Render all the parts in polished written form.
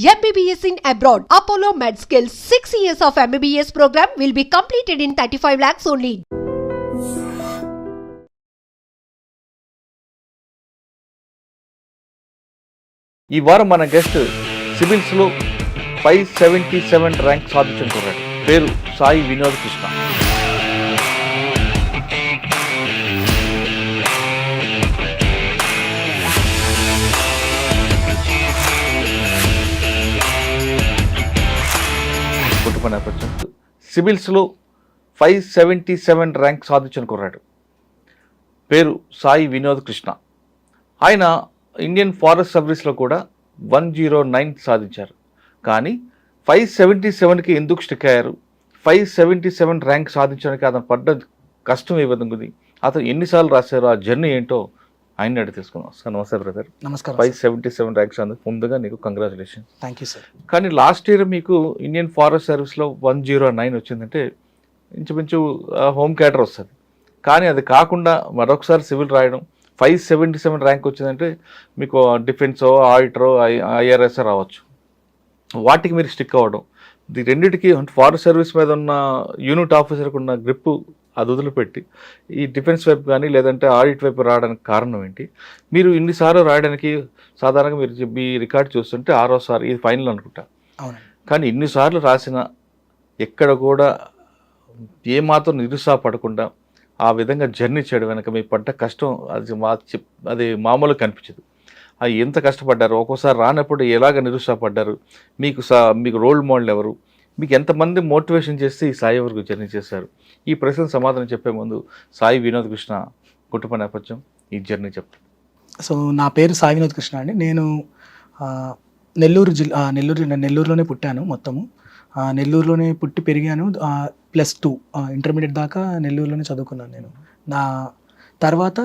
MBBS in abroad. Apollo MedSkill 6 years of MBBS program will be completed in 35 lakhs only. ఈ వారం మన guest సివిల్స్లో 577 rank సాధించిన కుర్రాడు. పేరు సాయి వినోద్ కృష్ణ. కుటుంబ నేపథ్యం సివిల్స్లో 577 ర్యాంక్ సాధించిన కుర్రాడు. పేరు సాయి వినోద్ కృష్ణ. ఆయన ఇండియన్ ఫారెస్ట్ సర్వీస్లో కూడా 109 సాధించారు. కానీ 577కి ఎందుకు స్టిక్ అయ్యారు? 577 ర్యాంక్ సాధించడానికి అతను పడ్డ కష్టం ఏ విధంగా ఉంది, అతను ఎన్నిసార్లు రాశారు, ఆ జర్నీ ఏంటో ఆయన అడిగి తెలుసుకున్నాం. సార్ నమస్తే బ్రదర్. నమస్కారం. 577 ర్యాంక్స్ అందుకు ముందుగా నీకు కంగ్రాచులేషన్. Thank you sir. కానీ లాస్ట్ ఇయర్ మీకు ఇండియన్ ఫారెస్ట్ సర్వీస్లో 109 వచ్చిందంటే ఇంచుమించు హోమ్ క్యాటర్ వస్తుంది. కానీ అది కాకుండా మరొకసారి సివిల్ రాయడం 577 ర్యాంక్ వచ్చిందంటే మీకు డిఫెన్సో ఆడిటరో ఐఆర్ఎస్ రావచ్చు. వాటికి మీరు స్టిక్ అవ్వడం, ఈ రెండింటికి ఫారెస్ట్ సర్వీస్ మీద ఉన్న యూనిట్ ఆఫీసర్కి ఉన్న గ్రిప్ అది వదిలిపెట్టి ఈ డిఫెన్స్ వైపు కానీ లేదంటే ఆడిట్ వైపు రావడానికి కారణం ఏంటి? మీరు ఇన్నిసార్లు రాయడానికి సాధారణంగా మీరు మీ రికార్డ్ చూస్తుంటే 6వ ఇది ఫైనల్ అనుకుంటా. కానీ ఇన్నిసార్లు రాసిన ఎక్కడ కూడా ఏమాత్రం నిరుత్సాహపడకుండా ఆ విధంగా జర్నీ చేయడం వెనక మీ పడ్డ కష్టం అది మామూలుగా కనిపించదు. అది ఎంత కష్టపడ్డారు, ఒక్కోసారి రానప్పుడు ఎలాగ నిరుత్సాహపడ్డారు, మీకు రోల్ మోడల్ ఎవరు, మీకు ఎంతమంది మోటివేషన్ చేస్తే ఈ స్థాయి వరకు జర్నీ చేశారు? ఈ ప్రశ్నకు సమాధానం చెప్పే ముందు సాయి వినోద్ కృష్ణ కుటుంబ నేపథ్యం, ఈ జర్నీ చెప్తాను. సో నా పేరు సాయి వినోద్ కృష్ణ అండి. నేను నెల్లూరులోనే పుట్టాను. మొత్తము నెల్లూరులోనే పుట్టి పెరిగాను. +2 ఇంటర్మీడియట్ దాకా నెల్లూరులోనే చదువుకున్నాను నేను. నా తర్వాత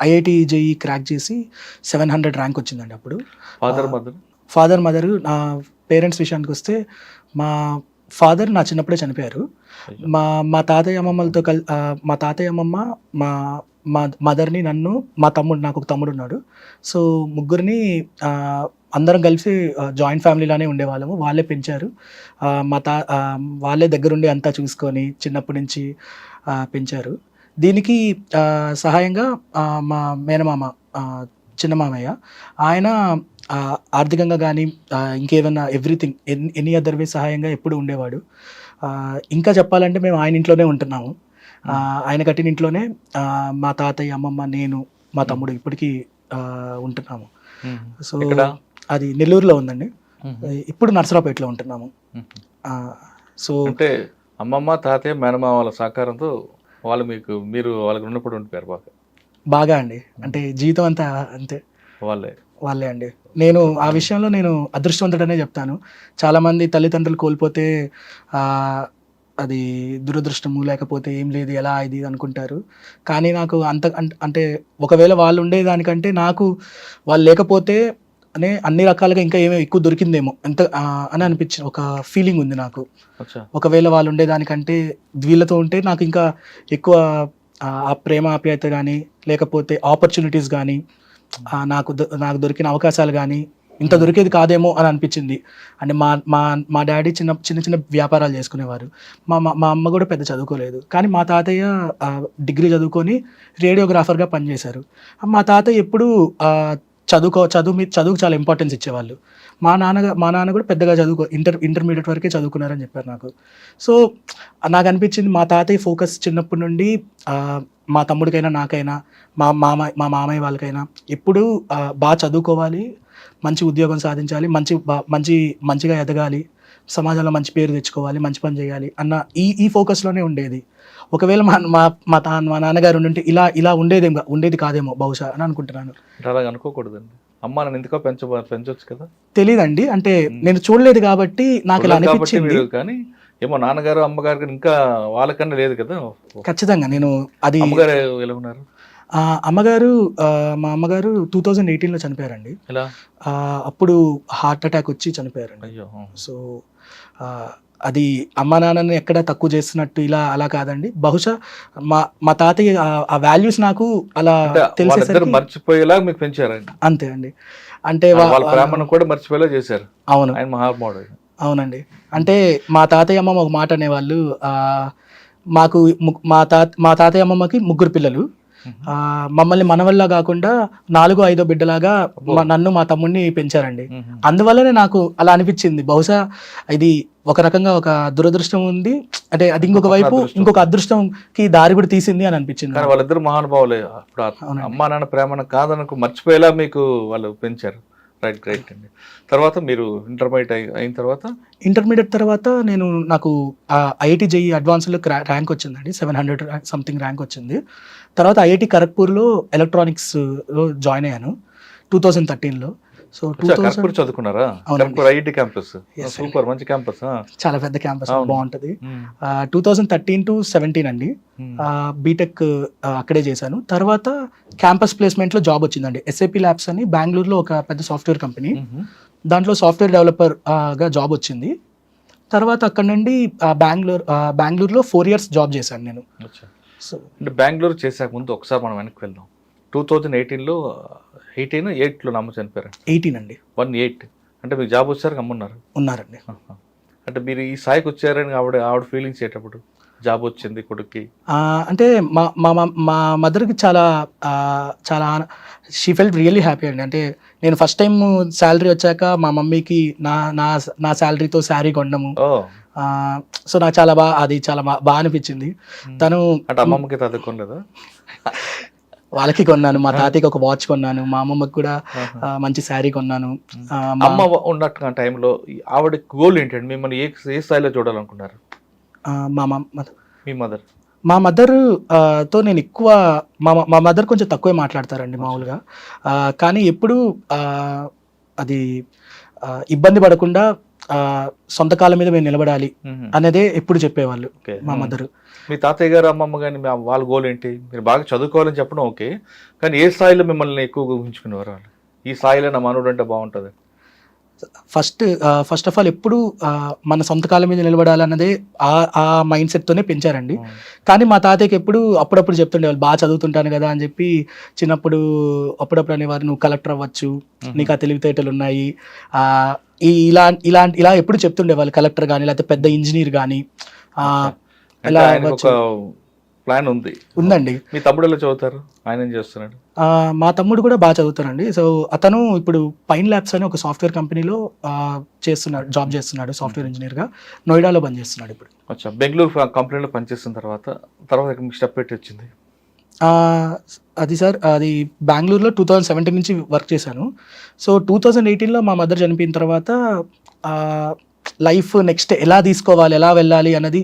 ఐఐటి జేఈ క్రాక్ చేసి 700 ర్యాంక్ వచ్చిందండి. అప్పుడు ఫాదర్ మదర్ నా పేరెంట్స్ విషయానికి వస్తే, మా ఫాదర్ నా చిన్నప్పుడే చనిపోయారు. మా తాతయ్య అమ్మమ్మలతో మా తాతయ్య అమ్మమ్మ మా మదర్ని, నన్ను, నాకు ఒక తమ్ముడు ఉన్నాడు. సో ముగ్గురిని అందరం కలిసి జాయింట్ ఫ్యామిలీలానే ఉండేవాళ్ళము. వాళ్ళే పెంచారు. వాళ్ళే దగ్గరుండి అంతా చూసుకొని చిన్నప్పటి నుంచి పెంచారు. దీనికి సహాయంగా మా మేనమామ, చిన్న మామయ్య, ఆయన ఆర్థికంగా కానీ ఇంకేమన్నా ఎవ్రీథింగ్ ఎనీ అదర్ వే సహాయంగా ఎప్పుడు ఉండేవాడు. ఇంకా చెప్పాలంటే మేము ఆయన ఇంట్లోనే ఉంటున్నాము. ఆయన కట్టిన ఇంట్లోనే మా తాతయ్య, అమ్మమ్మ, నేను, మా తమ్ముడు ఇప్పటికీ ఉంటున్నాము. సో అది నెల్లూరులో ఉందండి. ఇప్పుడు నర్సరావుపేటలో ఉంటున్నాము. సో అంటే అమ్మమ్మ, తాతయ్య, మేనమామల సహకారంతో మీరు వాళ్ళకి ఉన్నప్పుడు ఉండిపోయారు బాగా అండి. అంటే జీవితం అంతా అంతే వాళ్ళే అండి. నేను ఆ విషయంలో నేను అదృష్టవంతుడనే చెప్తాను. చాలామంది తల్లిదండ్రులు కోల్పోతే అది దురదృష్టము, లేకపోతే ఏం లేదు, ఎలా ఇది అనుకుంటారు. కానీ నాకు అంటే ఒకవేళ వాళ్ళు ఉండేదానికంటే నాకు వాళ్ళు లేకపోతే అన్ని రకాలుగా ఇంకా ఏమో ఎక్కువ దొరికిందేమో అని అనిపించింది. ఒక ఫీలింగ్ ఉంది నాకు. ఒకవేళ వాళ్ళు ఉండేదానికంటే వీళ్ళతో ఉంటే నాకు ఇంకా ఎక్కువ ఆ ప్రేమ ఆప్యాయత కానీ, లేకపోతే ఆపర్చునిటీస్ కానీ, నాకు దొరికిన అవకాశాలు కానీ ఇంత దొరికేది కాదేమో అని అనిపించింది. అంటే మా డాడీ చిన్న చిన్న వ్యాపారాలు చేసుకునేవారు. మా అమ్మ కూడా పెద్ద చదువుకోలేదు. కానీ మా తాతయ్య డిగ్రీ చదువుకొని రేడియోగ్రాఫర్గా పనిచేశారు. మా తాతయ్య ఎప్పుడు చదువుకు చాలా ఇంపార్టెన్స్ ఇచ్చేవాళ్ళు. మా నాన్న కూడా పెద్దగా ఇంటర్మీడియట్ వరకే చదువుకున్నారని చెప్పారు నాకు. సో నాకు అనిపించింది మా తాతయ్య ఫోకస్ చిన్నప్పటి నుండి మా తమ్ముడికైనా, నాకైనా, మా మామయ్య వాళ్ళకైనా ఎప్పుడు బాగా చదువుకోవాలి, మంచి ఉద్యోగం సాధించాలి, మంచిగా ఎదగాలి, సమాజంలో మంచి పేరు తెచ్చుకోవాలి, మంచి పని చేయాలి అన్న ఈ ఫోకస్లోనే ఉండేది. ఒకవేళ మా నాన్నగారు ఉంటే ఇలా ఉండేది కాదేమో బహుశా అని అనుకుంటున్నాను. అలాగ అనుకోకూడదండి. అమ్మ నన్ను ఎందుకో పెంచవచ్చు కదా. తెలీదండి, అంటే నేను చూడలేదు కాబట్టి నాకు ఇలా అనిపించింది. కానీ ఏమో నాన్నగారు, అమ్మగారు ఇంకా వాళ్ళకన్నా లేదు కదా. ఖచ్చితంగా నేను అది అమ్మగారు ఎలా ఉన్నారు? అమ్మగారు మా అమ్మగారు 2018లో చనిపోయారండి. ఎలా? అప్పుడు హార్ట్ అటాక్ వచ్చి చనిపోయారండి. అయ్యో! సో అది అమ్మా నాన్నని ఎక్కడ తక్కువ చేస్తున్నట్టు ఇలా అలా కాదండి. బహుశా మా తాతయ్య ఆ వాల్యూస్ నాకు అలా వాళ్ళిద్దరు తెలిసేసరికి మర్చిపోయేలా మీకు పెంచారు ఆయన. అంతే అండి. అంటే వాళ్ళ ప్రేమను కూడా మర్చిపోయేలా చేశారు. అవును, ఆయన మహాత్ముడు. అవునండి. అంటే మా తాతయ్య అమ్మమ్మ ఒక మాట అనేవాళ్ళు, మా తాతయ్య అమ్మమ్మకి 3 పిల్లలు, మమ్మల్ని మనవల్లా కాకుండా 4-5 బిడ్డలాగా నన్ను మా తమ్ముడిని పెంచారండి. అందువల్లనే నాకు అలా అనిపించింది. బహుశా ఇది ఒక రకంగా ఒక దురదృష్టం ఉంది, అంటే అది ఇంకొక వైపు ఇంకొక అదృష్టంకి దారి కూడా తీసింది అని అనిపించింది. కానీ వాళ్ళిద్దరు మహానుభావులే. అప్పుడు అమ్మా నాన్న ప్రేమను కాదనకు మర్చిపోయేలా మీకు వాళ్ళు పెంచారు. రైట్, గ్రేట్ అండి. తర్వాత మీరు ఇంటర్మీడియట్ తర్వాత నాకు ఐఐటి జేఈ అడ్వాన్స్లో ర్యాంక్ వచ్చిందండి. 700 సంథింగ్ ర్యాంక్ వచ్చింది. తర్వాత ఐఐటి ఖరగ్పూర్లో ఎలక్ట్రానిక్స్లో జాయిన్ అయ్యాను 2013లో. సో ఖరగ్పూర్ చదువుకున్నారా? ఖరగ్పూర్ ఐఐటి క్యాంపస్, సూపర్ మంచి క్యాంపస్, చాలా పెద్ద క్యాంపస్, బాగుంటది. 2013 to 17 అండి బీటెక్ అక్కడే చేశాను. తర్వాత క్యాంపస్ ప్లేస్మెంట్ లో జాబ్ వచ్చిందండి. SAP ల్యాబ్స్ అని బెంగళూరులో ఒక పెద్ద సాఫ్ట్వేర్ కంపెనీ, దాంట్లో సాఫ్ట్వేర్ డెవలపర్ గా జాబ్ వచ్చింది. తర్వాత అక్కడ నుండి బెంగళూరులో 4 years జాబ్ చేశాను నేను. సో అంటే బెంగళూరు చేసాక ముందు ఒకసారి మనం వెనక్కి వెళ్దాం. 2018లో 8లో నమ్మ చనిపోయారు. 18 అండి. 18 అంటే మీకు జాబ్ వచ్చారు, ఉన్నారండి. అంటే మీరు ఈ స్థాయికి వచ్చారని ఆవిడ ఫీలింగ్స్ అయ్యేటప్పుడు, జాబ్ వచ్చింది కొడుక్కి అంటే మా మదర్కి చాలా షీ ఫెల్ట్ రియల్లీ హ్యాపీ అండి. అంటే నేను ఫస్ట్ టైం శాలరీ వచ్చాక మా మమ్మీకి నా శాలరీతో శారీ కొనడము, సో నాకు చాలా బాగా అనిపించింది. తను అంటే అమ్మమ్మకి చదువుకోలేదా? వాళ్ళకి కొన్నాను, మా తాతయ్యకి ఒక వాచ్ కొన్నాను, మా అమ్మమ్మకి కూడా మంచి శారీ కొన్నాను. అమ్మ ఉన్నట్టు టైంలో ఆవిడ గోల్ ఏంటండి? మిమ్మల్ని ఏ స్థాయిలో చూడాలనుకున్నారు? మా మదర్ తో నేను ఎక్కువ మా మదర్ కొంచెం తక్కువే మాట్లాడతారండి మామూలుగా, కానీ ఎప్పుడు అది ఇబ్బంది పడకుండా సొంత కాళ్ళ మీద మేము నిలబడాలి అనేదే ఎప్పుడు చెప్పేవాళ్ళు మా మదర్. మీ తాతయ్య గారు అమ్మమ్మ కానీ వాళ్ళ గోల్ ఏంటి? మీరు బాగా చదువుకోవాలని చెప్పడం ఓకే, కానీ ఏ స్థాయిలో మిమ్మల్ని ఎక్కువగా ఊహించుకునేవారు వాళ్ళు? ఈ స్థాయిలో నా మనవుడు అంటే బాగుంటుంది. ఫస్ట్ ఆఫ్ ఆల్ ఎప్పుడు మన సొంత కాళ్ళ మీద నిలబడాలన్నదే ఆ మైండ్ సెట్తోనే పెంచారండి. కానీ మా తాతయ్యకి అప్పుడప్పుడు చెప్తుండేవాళ్ళు, బాగా చదువుతుంటాను కదా అని చెప్పి చిన్నప్పుడు అప్పుడప్పుడు అనేవారు, నువ్వు కలెక్టర్ అవ్వచ్చు, నీకు ఆ తెలివితేటలు ఉన్నాయి, ఇలా ఎప్పుడు చెప్తుండేవాళ్ళు. కలెక్టర్ కానీ లేకపోతే పెద్ద ఇంజనీర్ కానీ ప్లాన్ ఉందండి. మీ తమ్ముడు ఎలా చదువుతారు? ఆయన ఏం చేస్తున్నాడు? మా తమ్ముడు కూడా బాగా చదువుతారండి. సో అతను ఇప్పుడు పైన్ ల్యాబ్స్ అని ఒక సాఫ్ట్వేర్ కంపెనీలో జాబ్ చేస్తున్నాడు, సాఫ్ట్వేర్ ఇంజనీర్ గా నోయిడాలో పనిచేస్తున్నాడు ఇప్పుడు. బెంగళూరు కంపెనీలో పనిచేసిన తర్వాత స్టెప్ పెట్టి వచ్చింది అది బెంగళూరులో 2017 నుంచి వర్క్ చేశాను. సో 2018లో మా మదర్ చనిపోయిన తర్వాత లైఫ్ నెక్స్ట్ ఎలా తీసుకోవాలి, ఎలా వెళ్ళాలి అన్నది,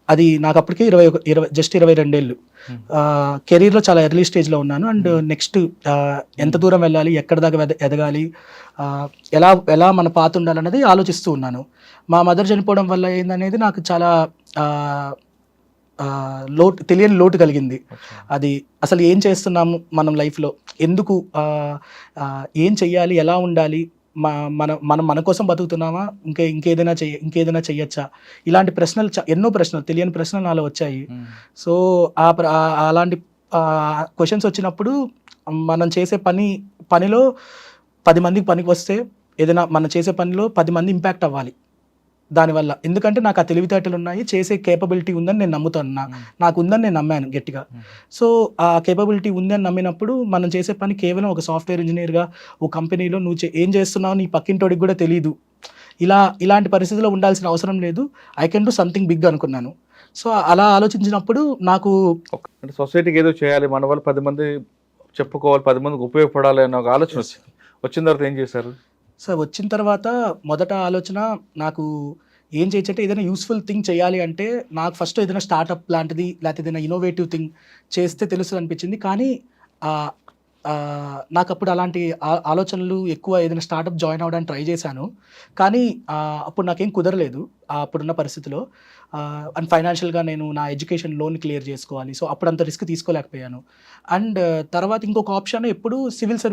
అది నాకు అప్పటికి 22 ఏళ్ళు. కెరీర్లో చాలా ఎర్లీ స్టేజ్లో ఉన్నాను. అండ్ నెక్స్ట్ ఎంత దూరం వెళ్ళాలి, ఎక్కడి దాకా ఎదగాలి, ఎలా మన పాత ఉండాలన్నది ఆలోచిస్తూ ఉన్నాను. మా మదర్ చనిపోవడం వల్ల ఏందనేది నాకు చాలా తెలియని లోటు కలిగింది. అది అసలు ఏం చేస్తున్నాము మనం లైఫ్లో, ఎందుకు, ఏం చెయ్యాలి, ఎలా ఉండాలి, మనం మన కోసం బతుకుతున్నామా, ఇంకేదైనా చెయ్యొచ్చా, ఇలాంటి ప్రశ్నలు, ఎన్నో ప్రశ్నలు, తెలియని ప్రశ్నలు నాలో వచ్చాయి. సో అలాంటి క్వశ్చన్స్ వచ్చినప్పుడు మనం చేసే పనిలో 10 మందికి పనికి వస్తే, ఏదైనా మనం చేసే పనిలో 10 మంది ఇంపాక్ట్ అవ్వాలి దానివల్ల. ఎందుకంటే నాకు ఆ తెలివితేటలు ఉన్నాయి, చేసే కేపబిలిటీ ఉందని నేను నమ్ముతాను, నాకు ఉందని నేను నమ్మాను గట్టిగా. సో ఆ కేపబిలిటీ ఉందని నమ్మినప్పుడు మనం చేసే పని కేవలం ఒక సాఫ్ట్వేర్ ఇంజనీర్గా ఒక కంపెనీలో నువ్వు ఏం చేస్తున్నావు నీ పక్కింటోడికి కూడా తెలియదు, ఇలాంటి పరిస్థితిలో ఉండాల్సిన అవసరం లేదు, I can do something big అనుకున్నాను. సో అలా ఆలోచించినప్పుడు నాకు అంటే సొసైటీకి ఏదో చేయాలి, మన వాళ్ళు 10 మంది చెప్పుకోవాలి, 10 మందికి ఉపయోగపడాలి అన్న ఒక ఆలోచన వచ్చిన తర్వాత ఏం చేశారు? సో వచ్చిన తర్వాత మొదట ఆలోచన నాకు ఏం చేయొచ్చంటే, ఏదైనా యూస్ఫుల్ థింగ్ చేయాలి అంటే నాకు ఫస్ట్ ఏదైనా స్టార్టప్ లాంటిది లేకపోతే ఏదైనా ఇన్నోవేటివ్ థింగ్ చేస్తే తెలుస్తుంది అనిపించింది. కానీ నాకు అప్పుడు అలాంటి ఆలోచనలు ఎక్కువ, ఏదైనా స్టార్టప్ జాయిన్ అవ్వడానికి ట్రై చేశాను, కానీ అప్పుడు నాకేం కుదరలేదు అప్పుడున్న పరిస్థితిలో. అండ్ ఫైనాన్షియల్గా నేను నా ఎడ్యుకేషన్ లోన్ క్లియర్ చేసుకోవాలి, సో అప్పుడు అంత రిస్క్ తీసుకోలేకపోయాను. అండ్ తర్వాత ఇంకొక ఆప్షన్ ఎప్పుడు సివిల్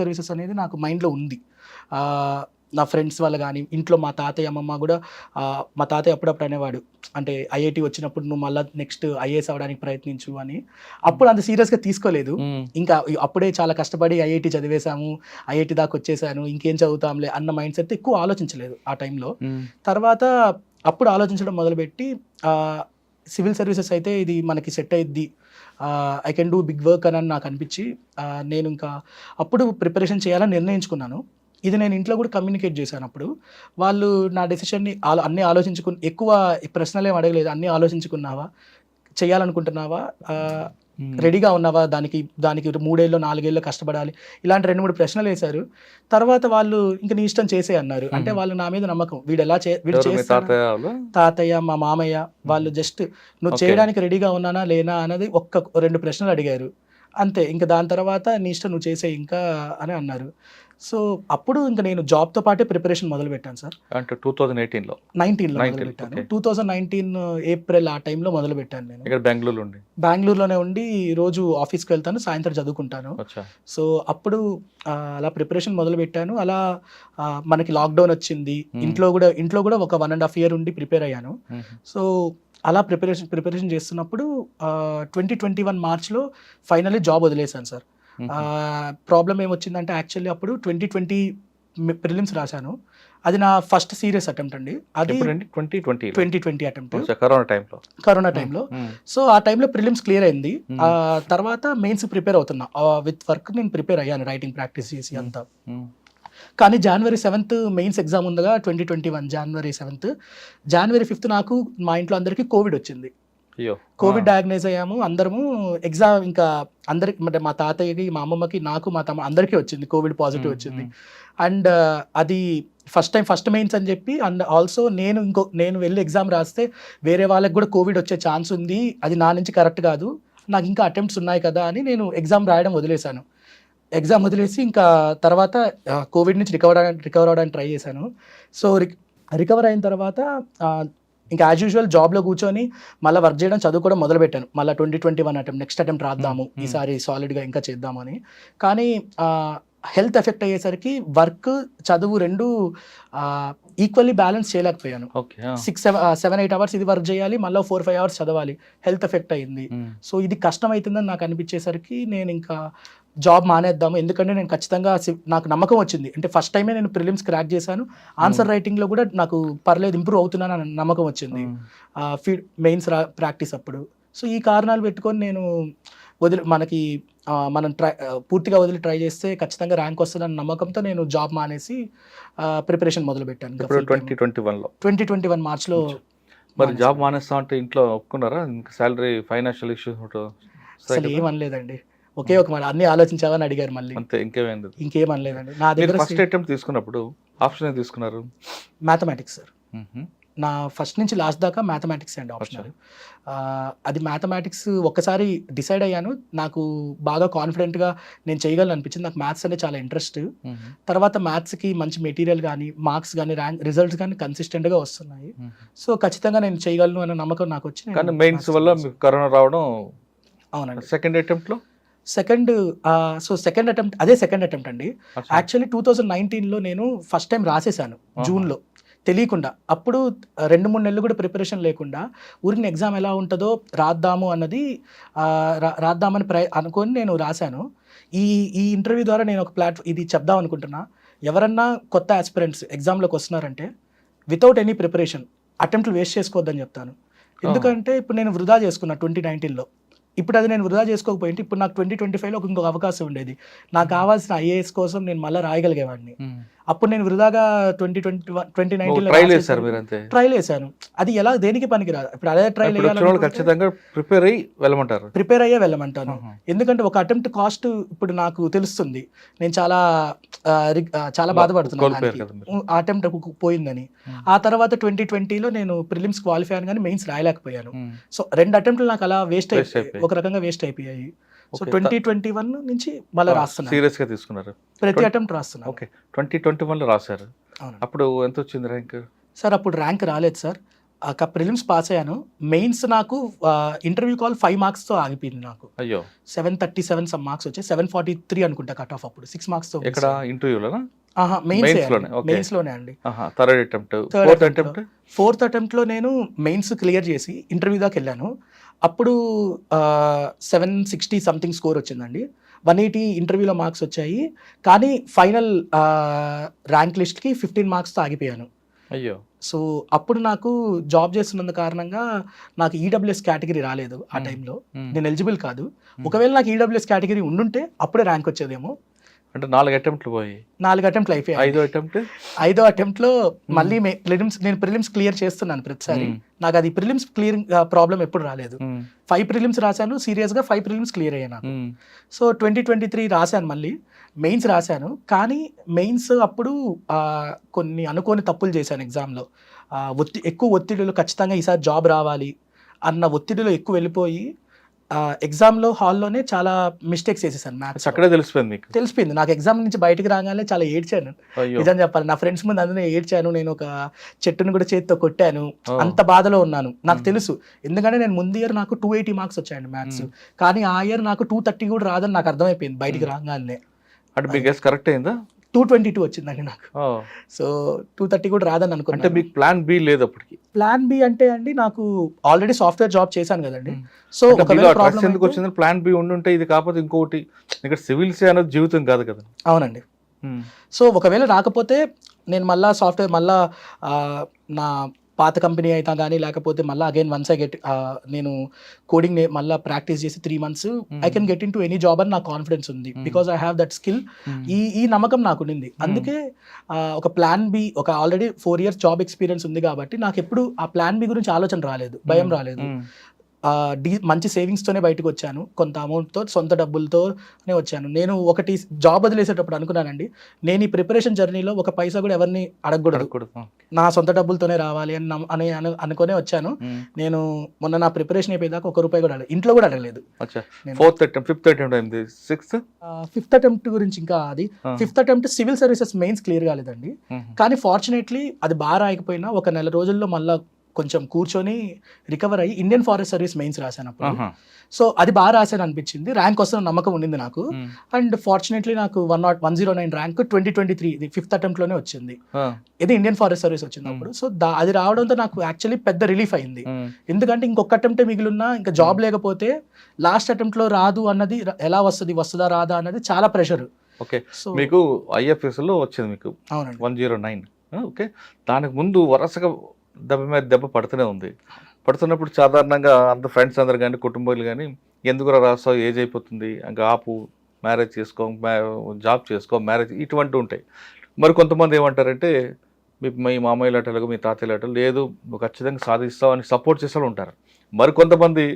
సర్వీసెస్ అనేది నాకు మైండ్లో ఉంది. నా ఫ్రెండ్స్ వాళ్ళు కానీ, ఇంట్లో మా తాతయ్య అమ్మమ్మ కూడా, మా తాతయ్య అప్పుడప్పుడు అనేవాడు, అంటే ఐఐటి వచ్చినప్పుడు నువ్వు మళ్ళీ నెక్స్ట్ ఐఏఎస్ అవ్వడానికి ప్రయత్నించు అని. అప్పుడు అంత సీరియస్గా తీసుకోలేదు. ఇంకా అప్పుడే చాలా కష్టపడి ఐఐటి చదివేశాము, ఐఐటి దాకా వచ్చేసాను, ఇంకేం చదువుతాంలే అన్న మైండ్ సెట్ ఎక్కువ ఆలోచించలేదు ఆ టైంలో. తర్వాత అప్పుడు ఆలోచించడం మొదలుపెట్టి సివిల్ సర్వీసెస్ అయితే ఇది మనకి సెట్ అయ్యిద్ది, I can do big work అని నాకు అనిపించి నేను ఇంకా అప్పుడు ప్రిపరేషన్ చేయాలని నిర్ణయించుకున్నాను. ఇది నేను ఇంట్లో కూడా కమ్యూనికేట్ చేశాను. అప్పుడు వాళ్ళు నా డెసిషన్ని అన్నీ ఎక్కువ ప్రశ్నలు ఏం అడగలేదు, అన్నీ ఆలోచించుకున్నావా, చేయాలనుకుంటున్నావా, రెడీగా ఉన్నావా, దానికి 3 ఏళ్ళు 4 ఏళ్ళు కష్టపడాలి, ఇలాంటి 2-3 ప్రశ్నలు వేశారు. తర్వాత వాళ్ళు ఇంకా నీ ఇష్టం చేసే అన్నారు. అంటే వాళ్ళు నా మీద నమ్మకం, వీడు చేస్తాడు, తాతయ్య మా మామయ్య వాళ్ళు జస్ట్ నువ్వు చేయడానికి రెడీగా ఉన్నానా లేనా అనేది 1-2 ప్రశ్నలు అడిగారు అంతే. ఇంకా దాని తర్వాత నీ ఇష్టం నువ్వు చేసే ఇంకా అని అన్నారు. సో అప్పుడు ఇంకా నేను జాబ్తో పాటే ప్రిపరేషన్ మొదలు పెట్టాను సార్. అంటే 2019లో మొదలు పెట్టాను. 2019 ఏప్రిల్ ఆ టైంలో మొదలు పెట్టాను నేను. ఇక్కడ బెంగళూరులోనే ఉండి రోజు ఆఫీస్కి వెళ్తాను, సాయంత్రం చదువుకుంటాను. సో అప్పుడు అలా ప్రిపరేషన్ మొదలు పెట్టాను. అలా మనకి లాక్డౌన్ వచ్చింది, ఇంట్లో కూడా ఒక 1.5 year ఉండి ప్రిపేర్ అయ్యాను. సో అలా ప్రిపరేషన్ చేస్తున్నప్పుడు 2021 మార్చ్లో ఫైనల్లీ జాబ్ వదిలేశాను సార్. ప్రాబ్లం ఏమొచ్చిందంటే యాక్చువల్లీ అప్పుడు 2020 ప్రిలిమ్స్ రాశాను. అది నా ఫస్ట్ సీరియస్ అటెంప్ట్ అండి. అది 2020 అటెంప్ట్, కరోనా టైంలో. సో ఆ టైంలో ప్రిలిమ్స్ క్లియర్ అయింది. తర్వాత మెయిన్స్ ప్రిపేర్ అవుతున్నా, విత్ వర్క్ నేను ప్రిపేర్ అయ్యాను, రైటింగ్ ప్రాక్టీస్ చేసి అంతా. కానీ January 7th మెయిన్స్ ఎగ్జామ్ ఉందగా 2021 January 7th, January 5th నాకు మా ఇంట్లో అందరికీ కోవిడ్ వచ్చింది. కోవిడ్ డయాగ్నైజ్ అయ్యాము అందరము. ఎగ్జామ్ ఇంకా అందరికి, అంటే మా తాతయ్యకి, మా అమ్మమ్మకి, నాకు, మా తమ్మ అందరికీ వచ్చింది, కోవిడ్ పాజిటివ్ వచ్చింది. అండ్ అది ఫస్ట్ మెయిన్స్ అని చెప్పి, అండ్ ఆల్సో నేను వెళ్ళి ఎగ్జామ్ రాస్తే వేరే వాళ్ళకి కూడా కోవిడ్ వచ్చే ఛాన్స్ ఉంది, అది నా నుంచి కరెక్ట్ కాదు, నాకు ఇంకా అటెంప్ట్స్ ఉన్నాయి కదా అని నేను ఎగ్జామ్ రాయడం వదిలేశాను. ఎగ్జామ్ వదిలేసి ఇంకా తర్వాత కోవిడ్ నుంచి రికవర్ అవడానికి ట్రై చేశాను. సో రికవర్ అయిన తర్వాత ఇంకా యాజ్ యూజువల్ జాబ్లో కూర్చొని మళ్ళీ వర్క్ చేయడం, చదువుకోవడం మొదలుపెట్టాను. మళ్ళీ 2021 నెక్స్ట్ అటెంప్ట్ రాద్దాము, ఈసారి సాలిడ్గా ఇంకా చేద్దామని. కానీ హెల్త్ ఎఫెక్ట్ అయ్యేసరికి వర్క్, చదువు 2 ఈక్వల్లీ బ్యాలెన్స్ చేయలేకపోయాను. 6-7-8 hours ఇది వర్క్ చేయాలి, మళ్ళీ 4-5 hours చదవాలి, హెల్త్ ఎఫెక్ట్ అయ్యింది. సో ఇది కష్టం అవుతుందని నాకు అనిపించేసరికి నేను ఇంకా జాబ్ మానేద్దాము, ఎందుకంటే నేను ఖచ్చితంగా, నాకు నమ్మకం వచ్చింది, అంటే ఫస్ట్ టైమే నేను ప్రిలిమ్స్ క్రాక్ చేశాను, ఆన్సర్ రైటింగ్లో కూడా నాకు పర్లేదు ఇంప్రూవ్ అవుతున్నాను అని నమ్మకం వచ్చింది మెయిన్స్ ప్రాక్టీస్ అప్పుడు. సో ఈ కారణాలు పెట్టుకొని నేను మనం పూర్తిగా వదిలి ట్రై చేస్తే ఖచ్చితంగా ర్యాంక్ వస్తుందన్న నమ్మకంతో నేను జాబ్ మానేసి ప్రిపరేషన్ మొదలు పెట్టాను 2021 మార్చ్లో. మరి జాబ్ మానేస్తా అంటే ఇంట్లో ఒప్పుకున్నారా? సాలరీ, ఫైనాన్షియల్ ఇష్యూస్ అసలు ఏమనలేదండి. ఒకే ఒక మాట, అన్ని ఆలోచించావని అడిగారు మళ్ళీ, అంతే, ఇంకేమనలేదండి. నా దగ్గర ఫస్ట్ అటెంప్ట్ తీసుకున్నప్పుడు ఆప్షన్ ఏం తీసుకున్నారు? Mathematics sir. నా ఫస్ట్ నుంచి లాస్ట్ దాకా మ్యాథమెటిక్స్ అండి ఆప్షనల్. అది మ్యాథమెటిక్స్ ఒక్కసారి డిసైడ్ అయ్యాను, నాకు బాగా కాన్ఫిడెంట్గా నేను చేయగలను అనిపించింది. నాకు మ్యాథ్స్ అంటే చాలా ఇంట్రెస్ట్. తర్వాత మ్యాథ్స్కి మంచి మెటీరియల్ కానీ, మార్క్స్ కానీ, రిజల్ట్స్ కానీ కన్సిస్టెంట్గా వస్తున్నాయి. సో ఖచ్చితంగా నేను చేయగలను అనే నమ్మకం నాకు వచ్చింది. కానీ మెయిన్స్ వల్ల కరోనా రావడం. అవునండి. సెకండ్ అటెంప్ట్లో సెకండ్ అటెంప్ట్ అండి. యాక్చువల్లీ 2019లో నేను ఫస్ట్ టైం రాసేసాను జూన్లో, తెలియకుండా. అప్పుడు 2-3 నెలలు కూడా ప్రిపరేషన్ లేకుండా ఊరికి ఎగ్జామ్ ఎలా ఉంటుందో రాద్దామని అనుకొని నేను రాశాను. ఈ ఇంటర్వ్యూ ద్వారా నేను ఒక ఇది చెప్దాం అనుకుంటున్నా, ఎవరన్నా కొత్త ఆస్పిరెంట్స్ ఎగ్జామ్లోకి వస్తున్నారంటే వితౌట్ ఎనీ ప్రిపరేషన్ అటెంప్ట్లు వేస్ట్ చేసుకోవద్దని చెప్తాను. ఎందుకంటే ఇప్పుడు నేను వృధా చేసుకున్నా 2019లో. ఇప్పుడు అది నేను వృధా చేసుకోకపోయింటే ఇప్పుడు నాకు 2025లో ఇంకొక అవకాశం ఉండేది. నాకు కావాల్సిన ఐఏఎస్ కోసం నేను మళ్ళీ రాయగలిగేవాడిని. అప్పుడు నేను వృధాగా 2019లో ట్రైల్ వేసాను. అది ఎలా, దేనికి పనికిరాదు. ఇప్పుడు అదే ట్రైల్ ప్రిపేర్ అయ్యే వెళ్ళమంటాను. ఎందుకంటే ఒక అటెంప్ట్ కాస్ట్ ఇప్పుడు నాకు తెలుస్తుంది, నేను చాలా బాధపడుతున్నాను అటెంప్ట్ పోయిందని. ఆ తర్వాత 2020లో నేను ప్రిలిమ్స్ క్వాలిఫై అయ్యాను కానీ మెయిన్స్ రాయలేకపోయాను. సో 2 అటెంప్ట్లు నాకు అలా ఒక రకంగా వేస్ట్ అయిపోయాయి. సో 2021 నుంచి మళ్ళీ రాస్తున్నాను, సీరియస్ గా తీసుకున్నారు, ప్రతి అటెంప్ట్ రాస్తున్నాను. ఓకే 2021లో రాశారు. అవును అప్పుడు ఎంత వచ్చింది ర్యాంక్? సార్ అప్పుడు ర్యాంక్ రాలేదు సార్, ప్రిలిమ్స్ పాస్ అయ్యాను. మెయిన్స్ నాకు ఇంటర్వ్యూ కాల్ 5 మార్క్స్తో ఆగిపోయింది. నాకు అయ్యో 737 సమ్ మార్క్స్ వచ్చాయి, 743 అనుకుంటా కట్ ఆఫ్ అప్పుడు, 6 మార్క్స్తో. ఇక్కడ ఇంటర్వ్యూలోనా? మెయిన్స్ లోనే అండి. Third attempt, fourth attempt. Fourth attempt లో నేను మెయిన్స్ క్లియర్ చేసి ఇంటర్వ్యూ దాకా వెళ్ళాను. అప్పుడు 760 సంథింగ్ స్కోర్ వచ్చిందండి, 180 ఇంటర్వ్యూలో మార్క్స్ వచ్చాయి. కానీ ఫైనల్ ర్యాంక్ లిస్ట్కి 15 మార్క్స్తో ఆగిపోయాను. అయ్యో. సో అప్పుడు నాకు జాబ్ చేస్తున్నందు కారణంగా నాకు ఈడబ్ల్యూఎస్ కేటగిరీ రాలేదు ఆ టైంలో, నేను ఎలిజిబుల్ కాదు. ఒకవేళ నాకు ఈడబ్ల్యూఎస్ కేటగిరీ ఉండుంటే అప్పుడే ర్యాంక్ వచ్చేదేమో. అంటే 4 అటెంప్ట్లు పోయి 4 అటెంప్ట్లు అయిపోయాయి. ఐదో అటెంప్ట్ లో మళ్ళీ నేను ప్రిలిమ్స్ క్లియర్ చేస్తున్నాను ప్రతిసారి. నాకు అది ప్రిలిమ్స్ క్లియర్ ప్రాబ్లం ఎప్పుడు రాలేదు. 5 ప్రిలిమ్స్ రాశాను, సీరియస్ గా 5 ప్రిలిమ్స్ క్లియర్ అయ్యాను. సో 2023 రాశాను, మళ్ళీ మెయిన్స్ రాశాను. కానీ మెయిన్స్ అప్పుడు కొన్ని అనుకోని తప్పులు చేశాను ఎగ్జామ్లో. ఎక్కువ ఒత్తిడిలో ఖచ్చితంగా ఈసారి జాబ్ రావాలి అన్న ఒత్తిడిలో ఎక్కువ వెళ్ళిపోయి ఎగ్జామ్లో హాల్లోనే చాలా మిస్టేక్స్ చేసేసాను. మ్యాథ్స్ అక్కడే తెలిసిపోయింది నాకు. ఎగ్జామ్ నుంచి బయటకు రాగానే చాలా ఏడ్చాను, నిజం చెప్పాలి. నా ఫ్రెండ్స్ ముందు అందులో ఏడ్చాను, నేను ఒక చెట్టును కూడా చేతితో కొట్టాను, అంత బాధలో ఉన్నాను. నాకు తెలుసు, ఎందుకంటే నేను ముందు ఇయర్ నాకు 280 మార్క్స్ వచ్చాయండి మ్యాథ్స్, కానీ ఆ ఇయర్ నాకు 230 కూడా రాదని నాకు అర్థమైపోయింది బయటికి రాగానే. అంటే మీ గెస్ కరెక్ట్ అయిందా? 222 వచ్చిందండి నాకు. సో 230 కూడా రాదని అనుకున్నాను. అంటే మీకు ప్లాన్ బి లేదు అప్పటికి? ప్లాన్ బి అంటే అండి, నాకు ఆల్రెడీ సాఫ్ట్వేర్ జాబ్ చేశాను కదండి. సో ఎందుకు వచ్చింది? ప్లాన్ బి ఉండుంటే ఇది కాకపోతే ఇంకొకటి, ఇక్కడ సివిల్స్ అనేది జీవితం కాదు కదా. అవునండి. సో ఒకవేళ రాకపోతే నేను మళ్ళా సాఫ్ట్వేర్ మళ్ళా నా పాత కంపెనీ అయినా కానీ, లేకపోతే మళ్ళీ అగైన్ వన్స్ ఐ గెట్ నేను కోడింగ్ మళ్ళీ ప్రాక్టీస్ చేసి 3 months I can get in to any job అని నాకు కాన్ఫిడెన్స్ ఉంది. Because I have that skill. ఈ నమ్మకం నాకు ఉండింది. అందుకే ఒక ప్లాన్ బి, ఒక ఆల్రెడీ 4 years జాబ్ ఎక్స్పీరియన్స్ ఉంది కాబట్టి నాకు ఎప్పుడు ఆ ప్లాన్ బి గురించి ఆలోచన రాలేదు, భయం రాలేదు. మంచి సేవింగ్స్తోనే బయటకు వచ్చాను, కొంత అమౌంట్తో, సొంత డబ్బులతోనే వచ్చాను. నేను ఒకటి జాబ్ వదిలేసేటప్పుడు అనుకున్నానండి, నేను ఈ ప్రిపరేషన్ జర్నీలో ఒక పైసా కూడా ఎవరిని అడగకూడదు, నా సొంత డబ్బులతోనే రావాలి అని అనుకునే వచ్చాను. నేను మొన్న నా ప్రిపరేషన్ అయిపోయేదాకా 1 రూపాయి కూడా అడగలేదు, ఇంట్లో కూడా అడగలేదు. ఫిఫ్త్ అటెంప్ట్ గురించి ఇంకా అది 5th attempt civil services mains clear కాలేదండి. కానీ ఫార్చునేట్లీ అది బాగా రాయకపోయినా 1 నెల రోజుల్లో మళ్ళీ కొంచెం కూర్చొని రికవర్ అయ్యి ఇండియన్ ఫారెస్ట్ సర్వీస్ మెయిన్స్ రాశాను అప్పుడు. సో అది బాగా రాశాను అనిపించింది, ర్యాంక్ వస్తున్న నమ్మకం ఉండింది నాకు. అండ్ ఫార్చునేట్లీ నాకు 109 ర్యాంక్ 2023 5th అటెంప్ట్ లోనే వచ్చింది. ఇది ఇండియన్ ఫారెస్ట్ సర్వీస్ వచ్చింది అప్పుడు. సో అది రావడంతో నాకు యాక్చువల్లీ పెద్ద రిలీఫ్ అయింది. ఎందుకంటే ఇంకొక అటెంప్ట్ మిగిలిన్నా, ఇంకా జాబ్ లేకపోతే లాస్ట్ అటెంప్ట్ లో రాదు అన్నది, ఎలా వస్తుందా రాదా అన్నది చాలా ప్రెషర్. ఓకే, సో మీకు ఐఎఫ్ఎస్ లో వచ్చింది మీకు 109. ఓకే, దానికి ముందు వరుసగా దెబ్బ మీద దెబ్బ పడుతూనే ఉంది. పడుతున్నప్పుడు సాధారణంగా అంత ఫ్రెండ్స్ అందరు కానీ, కుటుంబాలు కానీ, ఎందుకు రాస్తావు, ఏజ్ అయిపోతుంది, ఇంకా ఆపు, మ్యారేజ్ చేసుకో, జాబ్ చేసుకో, మ్యారేజ్, ఇటువంటి ఉంటాయి. మరి కొంతమంది ఏమంటారంటే, మీ మామయ్య లాటలు, మీ తాతయ్య లాటలు, లేదు నువ్వు ఖచ్చితంగా సాధిస్తావు అని సపోర్ట్ చేసే ఉంటారు. మరి కొంతమంది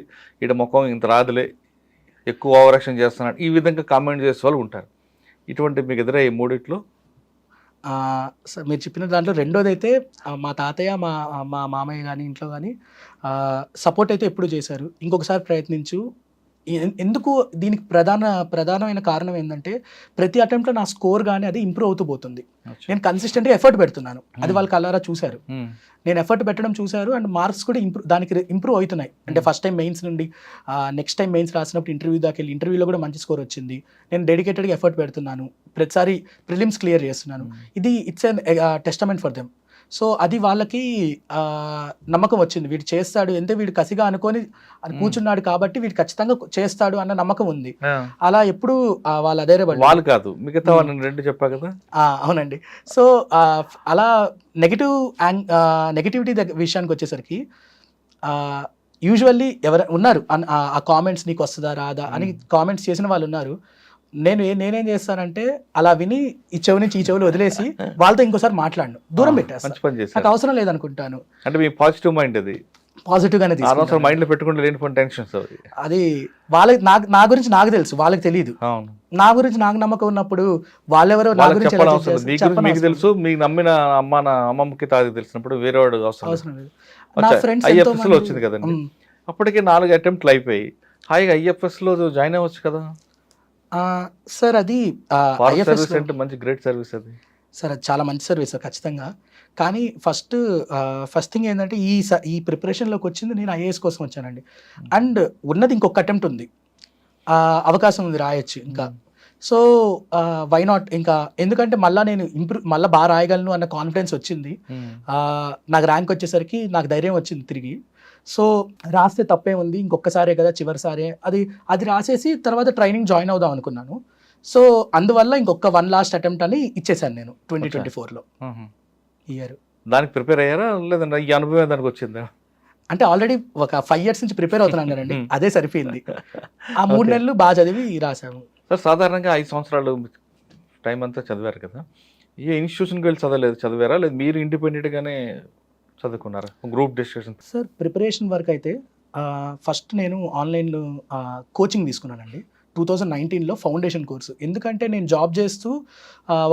ఇట ముఖం ఇంత రాదులే, ఎక్కువ ఓవరాక్షన్ చేస్తున్నాడు, ఈ విధంగా కామెంట్ చేసే వాళ్ళు ఉంటారు. ఇటువంటి మీకు ఎదురయ్యే మూడిట్లో? మీరు చెప్పిన దాంట్లో రెండోది అయితే, మా తాతయ్య మా మామయ్య కానీ ఇంట్లో కానీ సపోర్ట్ అయితే ఎప్పుడు చేశారు. ఇంకొకసారి ప్రయత్నించు. ఎందుకు దీనికి ప్రధానమైన కారణం ఏంటంటే, ప్రతి అటెంప్ట్లో నా స్కోర్ కానీ అది ఇంప్రూవ్ అవుతూ పోతుంది. నేను కన్సిస్టెంట్గా ఎఫర్ట్ పెడుతున్నాను, అది వాళ్ళు కలరా చూశారు. నేను ఎఫర్ట్ పెట్టడం చూశారు, అండ్ మార్క్స్ కూడా ఇంప్రూవ్ అవుతున్నాయి. అంటే ఫస్ట్ టైం మెయిన్స్ నుండి నెక్స్ట్ టైం మెయిన్స్ రాసినప్పుడు ఇంటర్వ్యూ దాకా వెళ్ళి ఇంటర్వ్యూలో కూడా మంచి స్కోర్ వచ్చింది. నేను డెడికేటెడ్గా ఎఫర్ట్ పెడుతున్నాను, ప్రతిసారి ప్రిలిమ్స్ క్లియర్ చేస్తున్నాను. ఇది it's an testament for them. So అది వాళ్ళకి నమ్మకం వచ్చింది, వీడు చేస్తాడు, ఎంత వీడు కసిగా అనుకొని కూర్చున్నాడు కాబట్టి వీడు ఖచ్చితంగా చేస్తాడు అన్న నమ్మకం ఉంది. అలా ఎప్పుడు వాళ్ళు వాళ్ళు కాదు, మిగతా రెండు చెప్పా కదా. అవునండి. సో అలా నెగిటివిటీ విషయానికి వచ్చేసరికి యూజువల్లీ ఎవరు ఉన్నారు ఆ కామెంట్స్ నీకు వస్తుందా రాదా అని కామెంట్స్ చేసిన వాళ్ళు ఉన్నారు. నేనేం చేస్తానంటే, అలా విని ఈ చెవి నుంచి ఈ చెవులు వదిలేసి వాళ్ళతో ఇంకోసారి మాట్లాడను, దూరం పెట్టేస్తాను. నాకు అవసరం లేదనుకుంటాను. అంటే మీ పాజిటివ్ మైండ్, అది పాజిటివ్ గానే తీసుకుంటాను. మైండ్ లో పెట్టుకుంటే లేని టెన్షన్స్ అది వాళ్ళకి, నా గురించి నాకు తెలుసు, వాళ్ళకి తెలియదు. నా గురించి నాకు నమ్మకం ఉన్నప్పుడు వాళ్ళెవరో నా గురించి మీకు తెలుసు, మీకు నమ్మిన అమ్మమ్మకి తాగి తెలిసినప్పుడు వేరే వాడు అవసరం లేదు. నా ఫ్రెండ్స్ వచ్చింది కదండి, అప్పటికే 4 అటెంప్ట్లు అయిపోయి హాయిగా ఐఎఫ్ఎస్లో జాయిన్ అవ్వచ్చు కదా. సార్ అది ఫారెస్ట్ IFS సర్వీస్ అంటే మంచి గ్రేట్ సర్వీస్ అది. సార్ అది చాలా మంచి సర్వీస్ సార్ ఖచ్చితంగా. కానీ ఫస్ట్ థింగ్ ఏంటంటే ఈ ప్రిపరేషన్లోకి వచ్చింది నేను ఐఏఎస్ కోసం వచ్చానండి. అండ్ ఉన్నది ఇంకొక అటెంప్ట్ ఉంది, అవకాశం ఉంది, రాయొచ్చు ఇంకా. సో వై నాట్ ఇంకా, ఎందుకంటే మళ్ళీ నేను మళ్ళీ బాగా రాయగలను అన్న కాన్ఫిడెన్స్ వచ్చింది. నాకు ర్యాంక్ వచ్చేసరికి నాకు ధైర్యం వచ్చింది తిరిగి. సో రాస్తే తప్పే ఉంది, ఇంకొకసారే కదా చివరిసారే, అది రాసేసి తర్వాత ట్రైనింగ్ జాయిన్ అవుదాం అనుకున్నాను. సో అందువల్ల ఇంకొక వన్ లాస్ట్ అటెంప్ట్ అని ఇచ్చేసాను నేను 2024లో ఇయర్. దానికి ప్రిపేర్ అయ్యారా లేదంటే ఈ అనుభవం దానికి వచ్చిందా? అంటే ఆల్రెడీ ఒక 5 years నుంచి ప్రిపేర్ అవుతున్నాను కదండి, అదే సరిపోయింది. ఆ 3 నెలలు బాగా చదివి రాసాము. సార్ సాధారణంగా 5 సంవత్సరాలు టైం అంతా చదివారు కదా, ఏ ఇన్స్టిట్యూషన్కి వెళ్ళి చదివారా లేదు మీరు ఇండిపెండెంట్గానే చదువుకున్నారా group discussion? Sir preparation work అయితే ఫస్ట్ నేను ఆన్లైన్లో కోచింగ్ తీసుకున్నానండి 2019లో ఫౌండేషన్ కోర్సు. ఎందుకంటే నేను జాబ్ చేస్తూ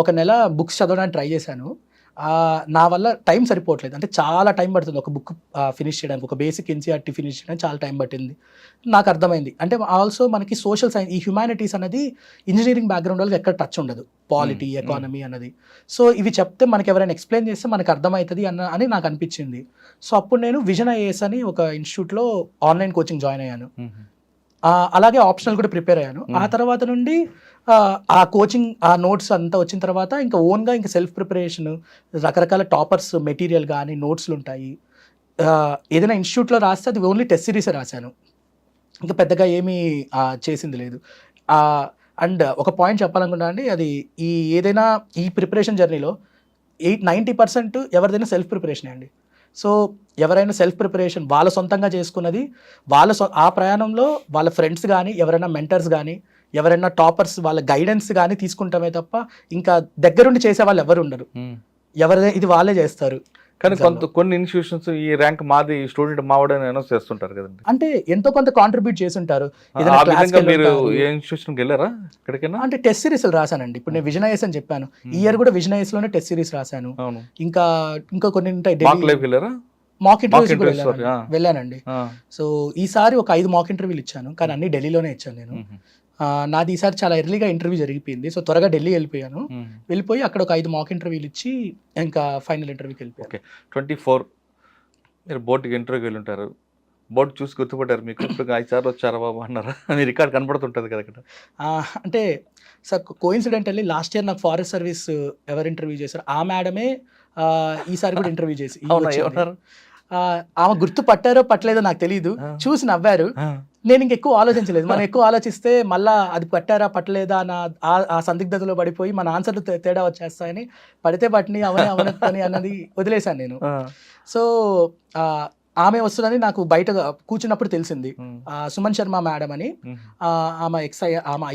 1 నెల బుక్స్ చదవడానికి ట్రై చేశాను. నా వల్ల టైం సరిపోవట్లేదు, అంటే చాలా టైం పడుతుంది ఒక బుక్ ఫినిష్ చేయడానికి, ఒక బేసిక్ NCERT ఫినిష్ చేయడానికి చాలా టైం పట్టింది. నాకు అర్థమైంది అంటే ఆల్సో మనకి సోషల్ సైన్స్, ఈ హ్యుమానిటీస్ అనేది ఇంజనీరింగ్ బ్యాక్గ్రౌండ్ వాళ్ళకి ఎక్కడ టచ్ ఉండదు, పాలిటీ ఎకానమీ అన్నది. సో ఇవి చెప్తే మనకి ఎవరైనా ఎక్స్ప్లెయిన్ చేస్తే మనకు అర్థమవుతుంది అని నాకు అనిపించింది. సో అప్పుడు నేను విజన్ IAS అని ఒక ఇన్స్టిట్యూట్లో ఆన్లైన్ కోచింగ్ జాయిన్ అయ్యాను. అలాగే ఆప్షనల్ కూడా ప్రిపేర్ అయ్యాను. ఆ తర్వాత నుండి ఆ కోచింగ్, ఆ నోట్స్ అంతా వచ్చిన తర్వాత ఇంకా ఓన్గా ఇంకా సెల్ఫ్ ప్రిపరేషన్, రకరకాల టాపర్స్ మెటీరియల్ కానీ నోట్స్లు ఉంటాయి. ఏదైనా ఇన్స్టిట్యూట్లో రాస్తే అది ఓన్లీ టెస్ట్ సిరీసే రాశాను, ఇంకా పెద్దగా ఏమీ చేసింది లేదు. అండ్ ఒక పాయింట్ చెప్పాలనుకున్నా అండి, అది ఏదైనా ఈ ప్రిపరేషన్ జర్నీలో 90% ఎవరిదైనా సెల్ఫ్ ప్రిపరేషనే అండి. సో ఎవరైనా సెల్ఫ్ ప్రిపరేషన్ వాళ్ళ సొంతంగా చేసుకున్నది, ఆ ప్రయాణంలో వాళ్ళ ఫ్రెండ్స్ కానీ ఎవరైనా మెంటర్స్ కానీ ఎవరైనా టాపర్స్ వాళ్ళ గైడెన్స్ కానీ తీసుకుంటామే తప్ప ఇంకా దగ్గరుండి చేసే వాళ్ళు ఎవరు ఉండరు, ఇది వాళ్ళే చేస్తారు. కానీ కొన్ని ఇన్స్టిట్యూషన్స్ ఈ ర్యాంక్ మాది స్టూడెంట్ మావాడని అనౌన్స్ చేస్తుంటారు కదండి, అంటే ఎంతో కొంత కాంట్రిబ్యూట్ చేసి ఉంటారు. మీరు ఏ ఇన్స్టిట్యూషన్కి వెళ్ళారా ఎక్కడికైనా? అంటే టెస్ట్ సిరీస్ రాశానండి. ఇప్పుడు నేను విజన్ IAS అని చెప్పాను, ఈ ఇయర్ కూడా విజన్ IAS లోనే టెస్ట్ సిరీస్ రాశాను. ఇంకా కొన్ని ఉంటాయి. మాక్ ఇంటర్వ్యూస్ వెళ్ళానండి. సో ఈసారి ఒక 5 మాక్ ఇంటర్వ్యూలు ఇచ్చాను, కానీ అన్ని ఢిల్లీలోనే ఇచ్చాను నేను. నాది ఈసారి చాలా ఎర్లీగా ఇంటర్వ్యూ జరిగిపోయింది. సో త్వరగా ఢిల్లీ వెళ్ళిపోయి అక్కడ ఒక 5 మాక్ ఇంటర్వ్యూలు ఇచ్చి ఇంకా ఫైనల్ ఇంటర్వ్యూకి వెళ్ళిపోయాను. ఓకే 24 మీరు బోర్డుకి ఇంటర్వ్యూకి వెళ్ళి ఉంటారు, బోర్డు చూసి గుర్తుపట్టారు మీకు ఇప్పుడు 5 సార్లు వచ్చారా బాబు అన్నారా? మీ రికార్డ్ కనపడుతుంటుంది కదా అక్కడ. అంటే సార్ కోఇన్సిడెంటల్లీ లాస్ట్ ఇయర్ నాకు ఫారెస్ట్ సర్వీస్ ఎవరు ఇంటర్వ్యూ చేశారు ఆ మేడమే ఈసారి కూడా ఇంటర్వ్యూ చేసి ఆమె గుర్తు పట్టారో పట్టలేదో నాకు తెలియదు, చూసి నవ్వారు. నేను ఇంకెక్కువ ఆలోచించలేదు, మనం ఎక్కువ ఆలోచిస్తే మళ్ళా అది పట్టారా పట్టలేదా ఆ సందిగ్ధతలో పడిపోయి మన ఆన్సర్లు తేడా వచ్చేస్తాయని పడితే పట్టిని అవనని అన్నది వదిలేశాను నేను. సో ఆమె వస్తుందని నాకు బయట కూర్చున్నప్పుడు తెలిసింది. సుమన్ శర్మ మేడం అని, ఆమె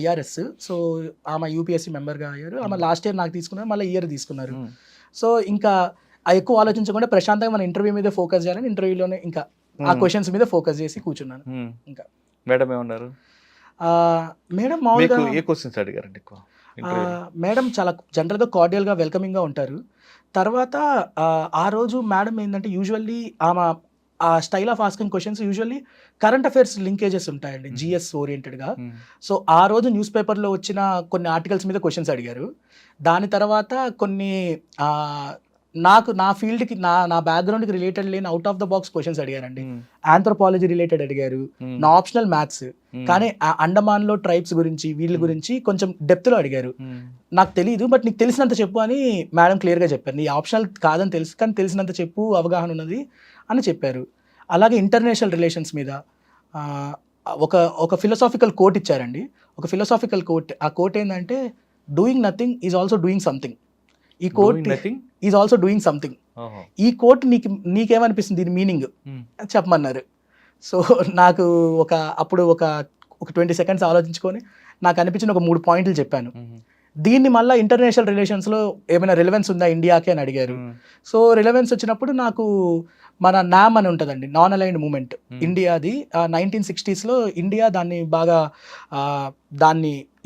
IRS. సో ఆమె UPSC మెంబర్గా అయ్యారు. ఆమె లాస్ట్ ఇయర్ నాకు తీసుకున్నారు, మళ్ళీ ఇయర్ తీసుకున్నారు. సో ఇంకా ఎక్కువ ఆలోచించకుండా ప్రశాంతంగా మన ఇంటర్వ్యూ మీద ఫోకస్ చేయాలని ఇంటర్వ్యూలోనే ఇంకా ఆ క్వశ్చన్స్ మీద ఫోకస్ చేసి కూర్చున్నాను. ఇంకా మేడం ఏమన్నారు? మేడం మామూలుగా ఏ క్వశ్చన్స్ అడిగారండి ఎక్కువ? మేడం చాలా జనరల్గా కార్డియల్గా వెల్కమింగ్గా ఉంటారు. తర్వాత ఆ రోజు మేడం ఏంటంటే యూజువల్లీ ఆ style of asking questions usually current affairs linkages ఉంటాయండి, GS ఓరియంటెడ్గా. సో ఆ రోజు న్యూస్ పేపర్లో వచ్చిన కొన్ని ఆర్టికల్స్ మీద క్వశ్చన్స్ అడిగారు. దాని తర్వాత కొన్ని నా ఫీల్డ్కి నా బ్యాక్గ్రౌండ్కి రిలేటెడ్ లేని out of the box questions అడిగారండి. ఆంథ్రోపాలజీ రిలేటెడ్ అడిగారు, నా ఆప్షనల్ మ్యాథ్స్. కానీ అండమాన్లో ట్రైబ్స్ గురించి వీళ్ళ గురించి కొంచెం డెప్త్లో అడిగారు. నాకు తెలియదు, బట్ నీకు తెలిసినంత చెప్పు అని మేడం క్లియర్గా చెప్పారు. నీ ఆప్షనల్ కాదని తెలుసు కానీ తెలిసినంత చెప్పు, అవగాహన ఉన్నది అని చెప్పారు. అలాగే ఇంటర్నేషనల్ రిలేషన్స్ మీద ఒక ఫిలాసాఫికల్ కోట్ ఇచ్చారండి. ఒక ఫిలాసాఫికల్ కోట్, ఆ కోట్ ఏంటంటే doing nothing is also doing something. ఈ quote is also doing something. ఈ కోట్ నీకేమనిపిస్తుంది, దీని మీనింగ్ చెప్పమన్నారు. సో నాకు అప్పుడు ఒక 20 seconds ఆలోచించుకొని నాకు అనిపించిన ఒక 3 పాయింట్లు చెప్పాను. దీన్ని మళ్ళీ ఇంటర్నేషనల్ రిలేషన్స్లో ఏమైనా రిలవెన్స్ ఉందా ఇండియాకి అని అడిగారు. సో రిలవెన్స్ వచ్చినప్పుడు నాకు మన నామ్ అని ఉంటుందండి, నాన్ అలైన్డ్ మూమెంట్ ఇండియాది. 1960s India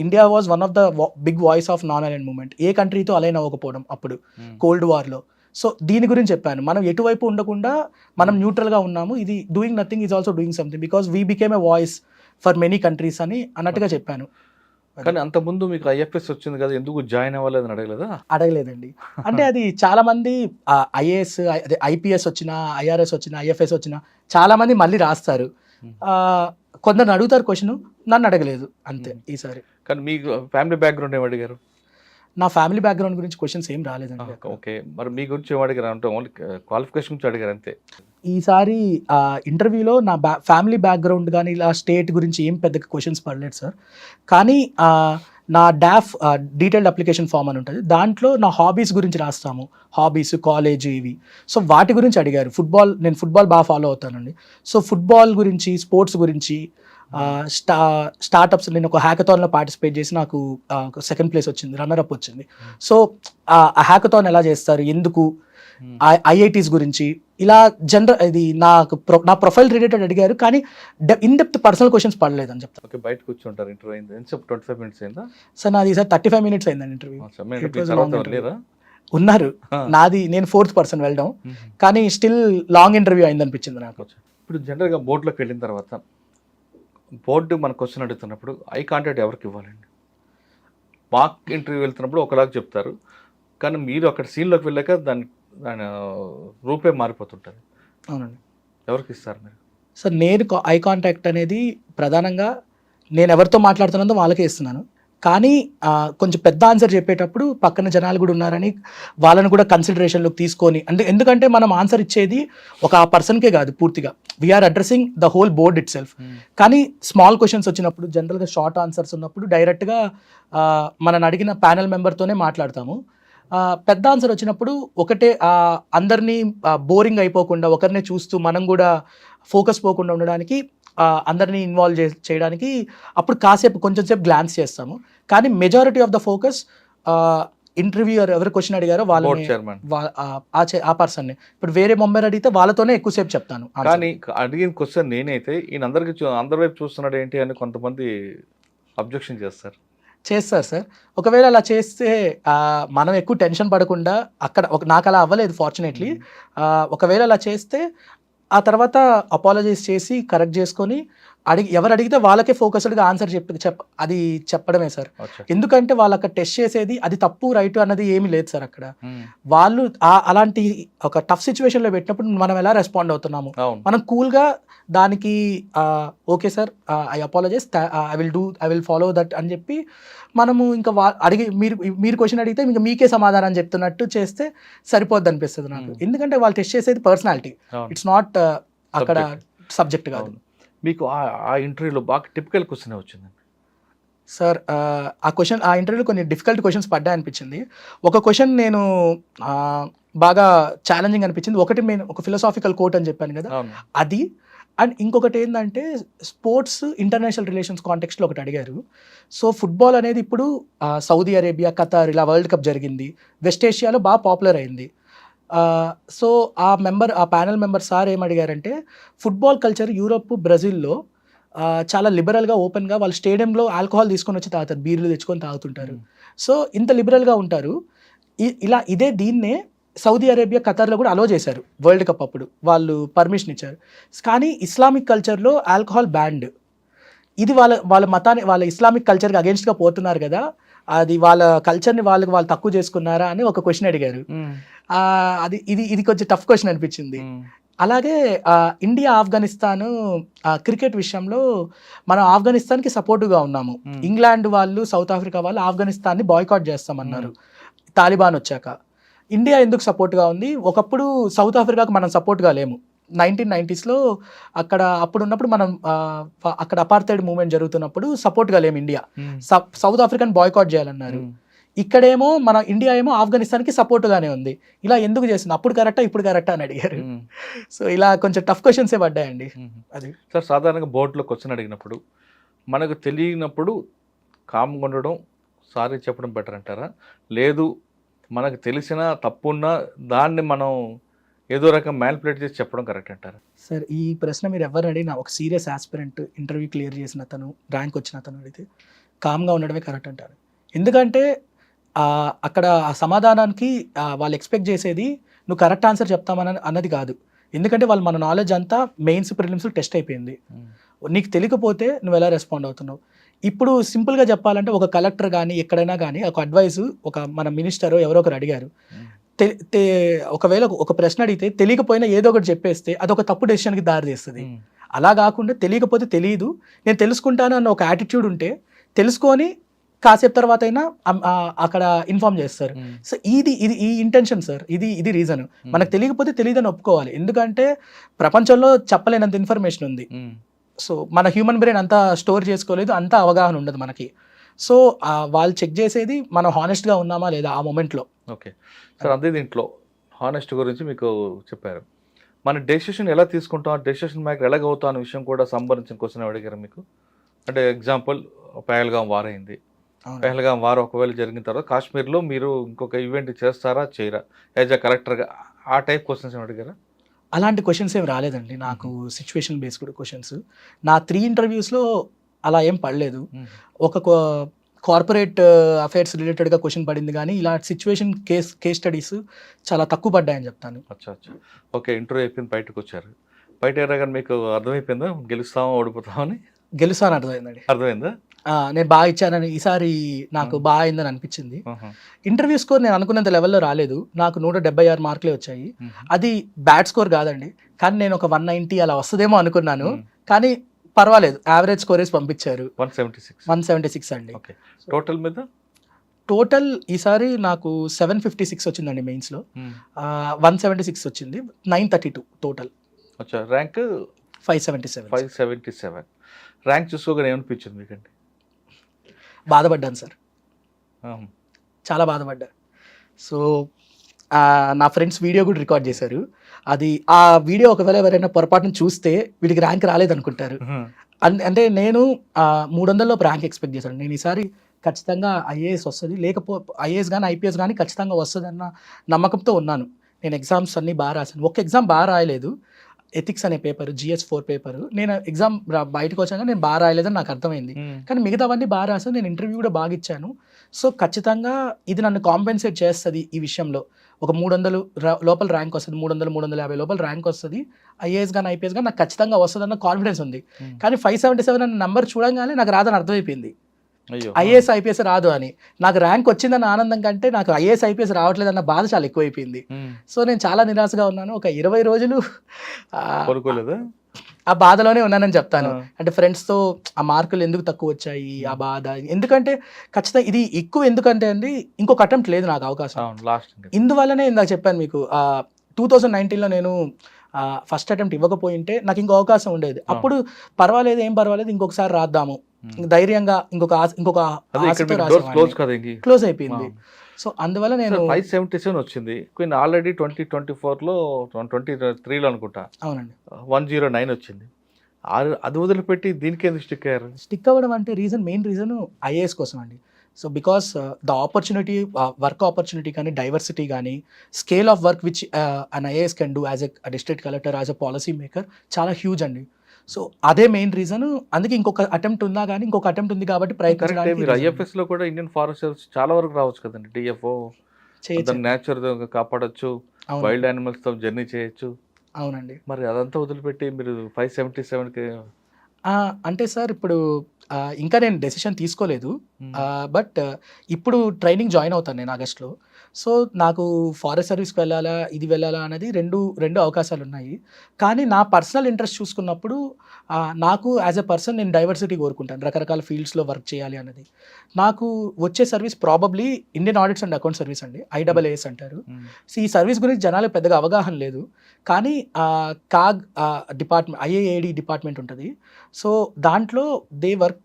India was one of the big voice of non aligned movement. ఏ కంట్రీతో అలైన్ అవ్వకపోవడం అప్పుడు కోల్డ్ వార్లో. సో దీని గురించి చెప్పాను, మనం ఎటువైపు ఉండకుండా మనం న్యూట్రల్గా ఉన్నాము. ఇది doing nothing is also doing something because we became a voice for many countries అని అన్నట్టుగా చెప్పాను. కానీ అంతకుముందు మీకు ఐఎఫ్ఎస్ వచ్చింది కదా, ఎందుకు జాయిన్ అవ్వలేదని అడగలేదా? అడగలేదండి. అంటే అది చాలా మంది ఐఏఎస్, అదే ఐపీఎస్ వచ్చినా, ఐఆర్ఎస్ వచ్చినా, ఐఎఫ్ఎస్ వచ్చినా చాలా మంది మళ్ళీ రాస్తారు. కొందరు అడుగుతారు క్వశ్చన్, నన్ను అడగలేదు అంతే ఈసారి. కానీ మీకు ఫ్యామిలీ బ్యాక్గ్రౌండ్ ఏమి అడిగారు? నా ఫ్యామిలీ బ్యాక్గ్రౌండ్ గురించి క్వశ్చన్స్ ఏం రాలేదండి. ఓకే, మరి మీ గురించి ఏం అడిగారు? అంటే ఓన్లీ క్వాలిఫికేషన్ గురించి అడిగారు అంతే. ఈసారి ఇంటర్వ్యూలో నా ఫ్యామిలీ బ్యాక్గ్రౌండ్ కానీ ఇలా స్టేట్ గురించి ఏం పెద్ద క్వశ్చన్స్ పడలేదు సార్. కానీ నా డాఫ్ డీటెయిల్డ్ అప్లికేషన్ ఫామ్ అని ఉంటుంది, దాంట్లో నా హాబీస్ గురించి రాస్తాము, హాబీస్, కాలేజ్ ఇవి. సో వాటి గురించి అడిగారు. నేను ఫుట్బాల్ బాగా ఫాలో అవుతానండి. సో ఫుట్బాల్ గురించి, స్పోర్ట్స్ గురించి, స్టార్టప్స్, నేను ఒక హ్యాకథాన్లో పార్టిసిపేట్ చేసి నాకు సెకండ్ ప్లేస్ వచ్చింది, రన్నర్ అప్ వచ్చింది. సో ఆ హ్యాకథాన్ ఎలా చేస్తారు, ఎందుకు, ఐఐటీస్ గురించి ఇలా ఇది నా ప్రొఫైల్ రిలేటెడ్ అడిగారు. కానీ ఇన్ డెప్త్ పర్సనల్ క్వశ్చన్స్ పడలేదని చెప్తాను. ఓకే, బయట కూర్చుంటారు. ఇంటర్వ్యూ అయింది 25 minutes అయిందా సార్? నాది సార్ 35 minutes అయిందండి ఇంటర్వ్యూ. ఉన్నారు నాది, నేను 4th person వెళ్ళడం, కానీ స్టిల్ లాంగ్ ఇంటర్వ్యూ అయింది అనిపించింది నాకు. ఇప్పుడు జనరల్గా బోర్డులోకి వెళ్ళిన తర్వాత బోర్డు మన క్వశ్చన్ అడుగుతున్నప్పుడు ఐ కాంటాక్ట్ ఎవరికి ఇవ్వాలండి? మాక్ ఇంటర్వ్యూ వెళ్తున్నప్పుడు ఒకలాగా చెప్తారు, కానీ మీరు అక్కడ సీన్లోకి వెళ్ళాక దాని రూపే మారిపోతుంటుంది. అవునండి. ఎవరికి ఇస్తారు మీరు? సార్ నేను ఐ కాంటాక్ట్ అనేది ప్రధానంగా నేను ఎవరితో మాట్లాడుతున్నానో వాళ్ళకే ఇస్తున్నాను. కానీ కొంచెం పెద్ద ఆన్సర్ చెప్పేటప్పుడు పక్కన జనాలు కూడా ఉన్నారని వాళ్ళని కూడా కన్సిడరేషన్లోకి తీసుకొని, అంటే ఎందుకంటే మనం ఆన్సర్ ఇచ్చేది ఒక పర్సన్కే కాదు, పూర్తిగా we're addressing the whole board itself. కానీ స్మాల్ క్వశ్చన్స్ వచ్చినప్పుడు, జనరల్గా షార్ట్ ఆన్సర్స్ ఉన్నప్పుడు డైరెక్ట్గా మనని అడిగిన ప్యానెల్ మెంబర్తోనే మాట్లాడతాము. పెద్ద ఆన్సర్ వచ్చినప్పుడు ఒకటే అందరినీ బోరింగ్ అయిపోకుండా, ఒకరినే చూస్తూ మనం కూడా ఫోకస్ పోకుండా ఉండడానికి, అందరినీ ఇన్వాల్వ్ చేయడానికి అప్పుడు కాసేపు కొంచెం సేపు గ్లాన్స్ చేస్తాము. కానీ majority of the focus interviewer ఎవరు క్వశ్చన్ అడిగారో వాళ్ళని, ఆ పర్సన్ని. ఇప్పుడు వేరే మెంబర్ అడిగితే వాళ్ళతోనే ఎక్కువసేపు చెప్తాను. కానీ అడిగిన క్వశ్చన్ నేనైతే ఈయన అందరి వైపు చూస్తున్నాడు ఏంటి అని కొంతమంది అబ్జెక్షన్ చేస్తారు సార్. ఒకవేళ అలా చేస్తే మనం ఎక్కువ టెన్షన్ పడకుండా, అక్కడ నాకు అలా అవ్వలేదు ఫార్చునేట్లీ. ఒకవేళ అలా చేస్తే ఆ తర్వాత అపాలజైజ్ చేసి కరెక్ట్ చేసుకొని ఎవరు అడిగితే వాళ్ళకే ఫోకస్డ్గా ఆన్సర్ అది చెప్పడమే సార్. ఎందుకంటే వాళ్ళు అక్కడ టెస్ట్ చేసేది అది తప్పు రైట్ అన్నది ఏమీ లేదు సార్. అక్కడ వాళ్ళు అలాంటి ఒక టఫ్ సిచ్యువేషన్లో పెట్టినప్పుడు మనం ఎలా రెస్పాండ్ అవుతున్నాము, మనం కూల్గా దానికి okay sir, I apologise, I will follow that అని చెప్పి మనము ఇంకా మీరు క్వశ్చన్ అడిగితే ఇంకా మీకే సమాధానం చెప్తున్నట్టు చేస్తే సరిపోద్ది అనిపిస్తుంది నాకు. ఎందుకంటే వాళ్ళు టెస్ట్ చేసేది పర్సనాలిటీ, ఇట్స్ నాట్ అక్కడ సబ్జెక్ట్ కాదు. మీకు ఆ ఇంటర్వ్యూలో బాగా టిపికల్ క్వశ్చన్ వచ్చిందండి సార్? ఆ ఇంటర్వ్యూలో కొన్ని డిఫికల్ట్ క్వశ్చన్స్ పడ్డా అనిపించింది. ఒక క్వశ్చన్ నేను బాగా ఛాలెంజింగ్ అనిపించింది. ఒకటి నేను ఒక ఫిలాసాఫికల్ కోట్ అని చెప్పాను కదా, అది. అండ్ ఇంకొకటి ఏంటంటే స్పోర్ట్స్ ఇంటర్నేషనల్ రిలేషన్స్ కాంటెక్స్ట్లో ఒకటి అడిగారు. సో ఫుట్బాల్ అనేది ఇప్పుడు సౌదీ అరేబియా, ఖతార్ ఇలా వరల్డ్ కప్ జరిగింది, వెస్ట్ ఏషియాలో బాగా పాపులర్ అయింది. సో ఆ ప్యానెల్ మెంబర్ సార్ ఏం అడిగారంటే, ఫుట్బాల్ కల్చర్ యూరోప్, బ్రెజిల్లో చాలా లిబరల్గా, ఓపెన్గా వాళ్ళు స్టేడియంలో ఆల్కహాల్ తీసుకొని వచ్చి తాగుతారు, బీర్లు తెచ్చుకొని తాగుతుంటారు. సో ఇంత లిబరల్గా ఉంటారు. దీన్నే సౌదీ అరేబియా, ఖతార్లో కూడా అలో చేశారు వరల్డ్ కప్ అప్పుడు, వాళ్ళు పర్మిషన్ ఇచ్చారు. కానీ ఇస్లామిక్ కల్చర్లో ఆల్కహాల్ బ్యాండ్. ఇది వాళ్ళ మతాన్ని, వాళ్ళ ఇస్లామిక్ కల్చర్కి అగేన్స్ట్గా పోతున్నారు కదా, అది వాళ్ళ కల్చర్ని వాళ్ళు తక్కువ చేసుకున్నారా అని ఒక క్వశ్చన్ అడిగారు. ఇది కొంచెం టఫ్ క్వశ్చన్ అనిపించింది. అలాగే ఇండియా, ఆఫ్ఘనిస్తాన్ క్రికెట్ విషయంలో మనం ఆఫ్ఘనిస్తాన్కి సపోర్టుగా ఉన్నాము. ఇంగ్లాండ్ వాళ్ళు, సౌత్ ఆఫ్రికా వాళ్ళు ఆఫ్ఘనిస్తాన్ని బాయ్కాట్ చేస్తామన్నారు తాలిబాన్ వచ్చాక. ఇండియా ఎందుకు సపోర్ట్గా ఉంది? ఒకప్పుడు సౌత్ ఆఫ్రికాకు మనం సపోర్ట్గా లేము. 1990s అప్పుడు ఉన్నప్పుడు మనం అక్కడ అపార్థైడ్ మూవ్మెంట్ జరుగుతున్నప్పుడు సపోర్ట్గా లేము ఇండియా. సౌత్ ఆఫ్రికాని బాయ్కాట్ చేయాలన్నారు. ఇక్కడేమో మన ఇండియా ఏమో ఆఫ్ఘనిస్తాన్కి సపోర్ట్గానే ఉంది. ఇలా ఎందుకు చేస్తుంది? అప్పుడు కరెక్టా, ఇప్పుడు కరెక్టా అని అడిగారు. సో ఇలా కొంచెం టఫ్ క్వశ్చన్సే పడ్డాయండి. అది సార్, సాధారణంగా బోర్డులో క్వశ్చన్ అడిగినప్పుడు మనకు తెలియనప్పుడు కామ్గా ఉండడం, సారీ చెప్పడం బెటర్ అంటారా? లేదు మనకు తెలిసిన తప్పున్నా దాన్ని మనం ఏదో రకం మ్యానిపులేట్ చేసి చెప్పడం కరెక్ట్ అంటారా? సార్ ఈ ప్రశ్న మీరు ఎవరు అడిగినా, ఒక సీరియస్ ఆస్పిరెంట్, ఇంటర్వ్యూ క్లియర్ చేసిన అతను, ర్యాంక్ వచ్చిన అతను అడిగితే కామ్గా ఉండడమే కరెక్ట్ అంటారు. ఎందుకంటే అక్కడ ఆ సమాధానానికి వాళ్ళు ఎక్స్పెక్ట్ చేసేది నువ్వు కరెక్ట్ ఆన్సర్ చెప్తామని అన్నది కాదు. ఎందుకంటే వాళ్ళు మన నాలెడ్జ్ అంతా మెయిన్స్, ప్రిలిమ్స్ టెస్ట్ అయిపోయింది. నీకు తెలియకపోతే నువ్వు ఎలా రెస్పాండ్ అవుతున్నావు. ఇప్పుడు సింపుల్గా చెప్పాలంటే ఒక కలెక్టర్ కానీ ఎక్కడైనా కానీ ఒక అడ్వైస్ ఒక మన మినిస్టర్ ఎవరో ఒకరు అడిగారు, ఒకవేళ ఒక ప్రశ్న అడిగితే తెలియకపోయినా ఏదో ఒకటి చెప్పేస్తే అదొక తప్పు డెసిషన్కి దారి తీస్తుంది. అలా కాకుండా తెలియకపోతే తెలియదు, నేను తెలుసుకుంటాను అన్న ఒక యాటిట్యూడ్ ఉంటే తెలుసుకొని కాసేపు తర్వాత అయినా అక్కడ ఇన్ఫార్మ్ చేస్తారు. సో ఇది ఈ ఇంటెన్షన్ సార్, ఇది రీజన్. మనకు తెలియకపోతే తెలియదని ఒప్పుకోవాలి, ఎందుకంటే ప్రపంచంలో చెప్పలేనంత ఇన్ఫర్మేషన్ ఉంది. సో మన హ్యూమన్ బ్రెయిన్ అంతా స్టోర్ చేసుకోలేదు, అంతా అవగాహన ఉండదు మనకి. సో వాళ్ళు చెక్ చేసేది మనం హానెస్ట్గా ఉన్నామా లేదా ఆ మూమెంట్లో. ఓకే సార్, అదే దీంట్లో హానెస్ట్ గురించి మీకు చెప్పారు. మన డెసిషన్ ఎలా తీసుకుంటాం, డెసిషన్ మేకర్ ఎలాగవుతాం అనే విషయం కూడా సంబంధించిన క్వశ్చన్ అడిగారు మీకు. అంటే ఎగ్జాంపుల్ పహల్గాం వార్ అయింది. పహల్గాం వార్ ఒకవేళ జరిగిన తర్వాత కాశ్మీర్లో మీరు ఇంకొక ఈవెంట్ చేస్తారా చేయరా యాజ్ అ కలెక్టర్గా, ఆ టైప్ క్వశ్చన్స్ ఏమి అడిగారా? అలాంటి క్వశ్చన్స్ ఏం రాలేదండి నాకు, సిచ్యువేషన్ బేస్డ్ క్వశ్చన్స్. నా 3 ఇంటర్వ్యూస్లో అలా ఏం పడలేదు. ఒక కార్పొరేట్ అఫైర్స్ రిలేటెడ్గా క్వశ్చన్ పడింది, కానీ ఇలా సిచ్యువేషన్ కేస్ స్టడీస్ చాలా తక్కువ పడ్డాయని చెప్తాను. అచ్చా. ఓకే, ఇంటర్వ్యూ అయిపోయింది, బయటకు వచ్చారు. బయట కానీ మీకు అర్థమైపోయిందా గెలుస్తామో ఓడిపోతామని? గెలుస్తాను అర్థమైందండి. అర్థమైందా? నేను బాగా ఇచ్చానని, ఈసారి నాకు బాగా అయిందని అనిపించింది. ఇంటర్వ్యూ స్కోర్ నేను అనుకున్నంత లెవెల్లో రాలేదు, నాకు 176 మార్కులే వచ్చాయి. అది బ్యాడ్ స్కోర్ కాదండి, కానీ నేను ఒక 190 అలా వస్తుందేమో అనుకున్నాను, కానీ పర్వాలేదు, యావరేజ్ స్కోర్ వేసి పంపించారు. 176 అండి. టోటల్ మీద టోటల్ ఈసారి నాకు 756 వచ్చిందండి మెయిన్స్లో, 176 వచ్చింది, 932 టోటల్. ర్యాంక్ 577. ర్యాంక్ చూసుకోగానే ఏమనిపించింది మీకండి? బాధపడ్డాను సార్, చాలా బాధపడ్డా. సో నా ఫ్రెండ్స్ వీడియో కూడా రికార్డ్ చేశారు. అది ఆ వీడియో ఒకవేళ ఎవరైనా పొరపాటును చూస్తే వీడికి ర్యాంక్ రాలేదనుకుంటారు. అంటే నేను 300లో ర్యాంక్ ఎక్స్పెక్ట్ చేశాను. నేను ఈసారి ఖచ్చితంగా ఐఏఎస్ వస్తుంది, ఐఏఎస్ కానీ ఐపీఎస్ కానీ ఖచ్చితంగా వస్తుంది అన్న నమ్మకంతో ఉన్నాను. నేను ఎగ్జామ్స్ అన్నీ బాగా రాశాను. ఒక ఎగ్జామ్ బాగా రాయలేదు, ఎథిక్స్ అనే పేపర్, GS4 పేపర్. నేను ఎగ్జామ్ బయటకు వచ్చాక నేను బాగా రాయలేదని నాకు అర్థమైంది, కానీ మిగతావన్నీ బాగా రాశాను. నేను ఇంటర్వ్యూ కూడా బాగా ఇచ్చాను. సో ఖచ్చితంగా ఇది నన్ను కాంపెన్సేట్ చేస్తుంది ఈ విషయంలో. ఒక 300 లోపల ర్యాంక్ వస్తుంది, 300-350 లోపల ర్యాంక్ వస్తుంది, ఐఏఎస్ కానీ ఐపీఎస్ కానీ నాకు ఖచ్చితంగా వస్తుంది అన్న కాన్ఫిడెన్స్ ఉంది. కానీ 577 అన్న నెంబర్ చూడంగానే నాకు రాదని అర్థమైపోయింది. ఐఏఎస్ ఐపీఎస్ రాదు అని. నాకు ర్యాంక్ వచ్చిందన్న ఆనందం కంటే నాకు ఐఏఎస్ ఐపీఎస్ రావట్లేదన్న బాధ చాలా ఎక్కువైపోయింది. సో నేను చాలా నిరాశగా ఉన్నాను. ఒక 20 రోజులు ఆ బాధలోనే ఉన్నానని చెప్తాను. అంటే ఫ్రెండ్స్తో ఆ మార్కులు ఎందుకు తక్కువ వచ్చాయి, ఆ బాధ. ఎందుకంటే ఖచ్చితంగా ఇది ఎక్కువ, ఎందుకంటే అండి ఇంకొక అటెంప్ట్ లేదు నాకు అవకాశం. ఇందువల్లనే ఇందాక చెప్పాను మీకు, 2019లో నేను ఫస్ట్ అటెంప్ట్ ఇవ్వకపోయింటే నాకు ఇంకో అవకాశం ఉండేది. అప్పుడు పర్వాలేదు, ఏం పర్వాలేదు, ఇంకొకసారి రాద్దాము ధైర్యంగా, క్లోజ్ అయిపోయింది. సో అందువల్ల నేను 577 వచ్చింది. ఆల్రెడీ 2024లో 2023లో అనుకుంటా, అవునండి, 109 వచ్చింది. అది వదిలిపెట్టి దీనికి ఎందుకు స్టిక్ అవ్వడం అంటే మెయిన్ రీజన్ ఐఏఎస్ కోసం అండి. So because the opportunity, work opportunity కానీ, డైవర్సిటీ కానీ, scale of work which an IAS can do as a district collector, as a policy maker చాలా హ్యూజ్ అండి. సో అదే మెయిన్ రీజన్. అందుకే ఇంకొక అటెంప్ట్ ఉన్నా కానీ ఇంకొక అటెంప్ట్ ఉంది కాబట్టి ప్రయత్నించడానికి. IFS లో కూడా ఇండియన్ ఫారెస్ట్ సర్వీస్ చాలా వరకు రావచ్చు కదండి. DFO నేచర్ కాపాడొచ్చు, వైల్డ్ యానిమల్స్ తో జర్నీ చేయొచ్చు. అవునండి. మరి అదంతా వదిలిపెట్టి మీరు 577కి అంటే సార్ ఇప్పుడు ఇంకా నేను డెసిషన్ తీసుకోలేదు, బట్ ఇప్పుడు ట్రైనింగ్ జాయిన్ అవుతాను నేను ఆగస్ట్లో. సో నాకు ఫారెస్ట్ సర్వీస్కి వెళ్ళాలా అనేది రెండు అవకాశాలు ఉన్నాయి. కానీ నా పర్సనల్ ఇంట్రెస్ట్ చూసుకున్నప్పుడు నాకు యాజ్ ఎ పర్సన్ నేను డైవర్సిటీ కోరుకుంటాను, రకరకాల ఫీల్డ్స్లో వర్క్ చేయాలి అన్నది. నాకు వచ్చే service probably Indian audits and account service అండి, IAAS అంటారు. సో ఈ సర్వీస్ గురించి జనాలకు పెద్దగా అవగాహన లేదు, కానీ కాగ్ డిపార్ట్మెంట్, IAAD డిపార్ట్మెంట్ ఉంటుంది. సో దాంట్లో దే వర్క్,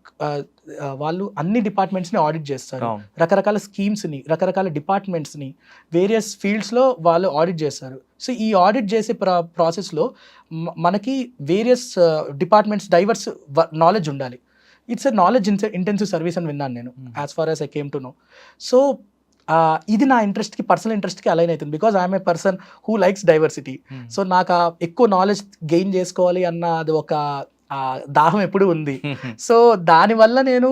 వాళ్ళు అన్ని డిపార్ట్మెంట్స్ని ఆడిట్ చేస్తారు, రకరకాల స్కీమ్స్ని, రకరకాల డిపార్ట్మెంట్స్ని, వేరియస్ ఫీల్డ్స్లో వాళ్ళు ఆడిట్ చేస్తారు. సో ఈ ఆడిట్ చేసే ప్రాసెస్లో మనకి వేరియస్ డిపార్ట్మెంట్స్ డైవర్స్ నాలెడ్జ్ ఉండాలి. It's a knowledge intensive service అని విన్నాను నేను, as far as I came to know. So ఇది నా ఇంట్రెస్ట్కి, పర్సనల్ ఇంట్రెస్ట్కి అలైన్ అవుతుంది, because I'm a person who likes diversity. So నాకు ఎక్కువ నాలెడ్జ్ గెయిన్ చేసుకోవాలి అన్న అది ఒక దాహం ఎప్పుడు ఉంది. సో దానివల్ల నేను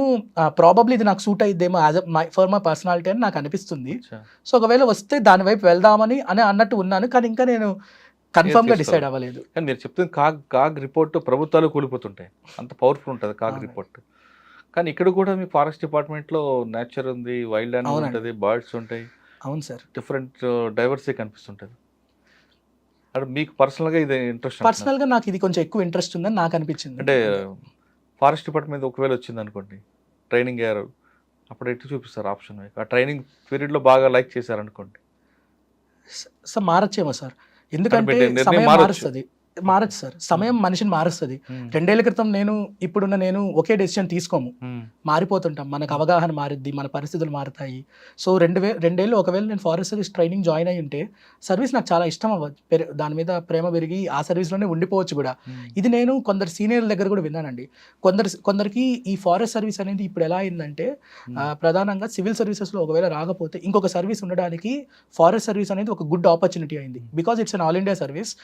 ప్రాబబ్లీ ఇది నాకు సూట్ అయిద్దేమో యాజ్ ఫర్ మై పర్సనాలిటీ అని నాకు అనిపిస్తుంది. సో ఒకవేళ వస్తే దాని వైపు వెళ్దామని అన్నట్టు ఉన్నాను, కానీ ఇంకా నేను కన్ఫర్మ్గా చేసుకోవాలి. డిసైడ్ అవ్వలేదు. కానీ మీరు చెప్తుంది కాగ్ రిపోర్ట్ ప్రభుత్వాలు కూలిపోతుంటాయి, అంత పవర్ఫుల్ ఉంటుంది కాగ్ అవునండి. రిపోర్ట్. కానీ ఇక్కడ కూడా మీ ఫారెస్ట్ డిపార్ట్మెంట్లో నేచర్ ఉంది, వైల్డ్ యానిమల్ అవునండి. ఉంటుంది, బర్డ్స్ ఉంటాయి, అవును సార్. డిఫరెంట్ డైవర్సిటీ కనిపిస్తుంటుంది. అంటే మీకు పర్సనల్గా ఇది ఇంట్రెస్ట్ పర్సనల్గా నాకు ఇది కొంచెం ఎక్కువ ఇంట్రెస్ట్ ఉందని నాకు అనిపించింది. అంటే ఫారెస్ట్ డిపార్ట్మెంట్ ఒకవేళ వచ్చింది అనుకోండి, ట్రైనింగ్ అయ్యారు, అప్పుడు ఎటు చూపిస్తారు ఆప్షన్? ఆ ట్రైనింగ్ పీరియడ్లో బాగా లైక్ చేశారనుకోండి, సార్ మారచ్చేమో సార్, ఎందుకంటే నిర్ణయం సమయం మారొచ్చు. మారచ్చు సార్. సమయం మనిషిని మారుస్తుంది. 2 ఏళ్ల క్రితం ఇప్పుడున్న నేను ఒకే డెసిషన్ తీసుకోము, మారిపోతుంటాం, మనకు అవగాహన మారిద్ది, మన పరిస్థితులు మారుతాయి. సో 2 ఏళ్ళు ఒకవేళ నేను ఫారెస్ట్ సర్వీస్ ట్రైనింగ్ జాయిన్ అయ్యి ఉంటే సర్వీస్ నాకు చాలా ఇష్టం దాని మీద ప్రేమ పెరిగి ఆ సర్వీస్లోనే ఉండిపోవచ్చు కూడా. ఇది నేను కొందరు సీనియర్ల దగ్గర కూడా విన్నానండి. కొందరికి ఈ ఫారెస్ట్ సర్వీస్ అనేది ఇప్పుడు ఎలా అయిందంటే ప్రధానంగా సివిల్ సర్వీసెస్లో ఒకవేళ రాకపోతే ఇంకొక సర్వీస్ ఉండడానికి ఫారెస్ట్ సర్వీస్ అనేది ఒక గుడ్ ఆపర్చునిటీ అయింది. Because it's an all India service,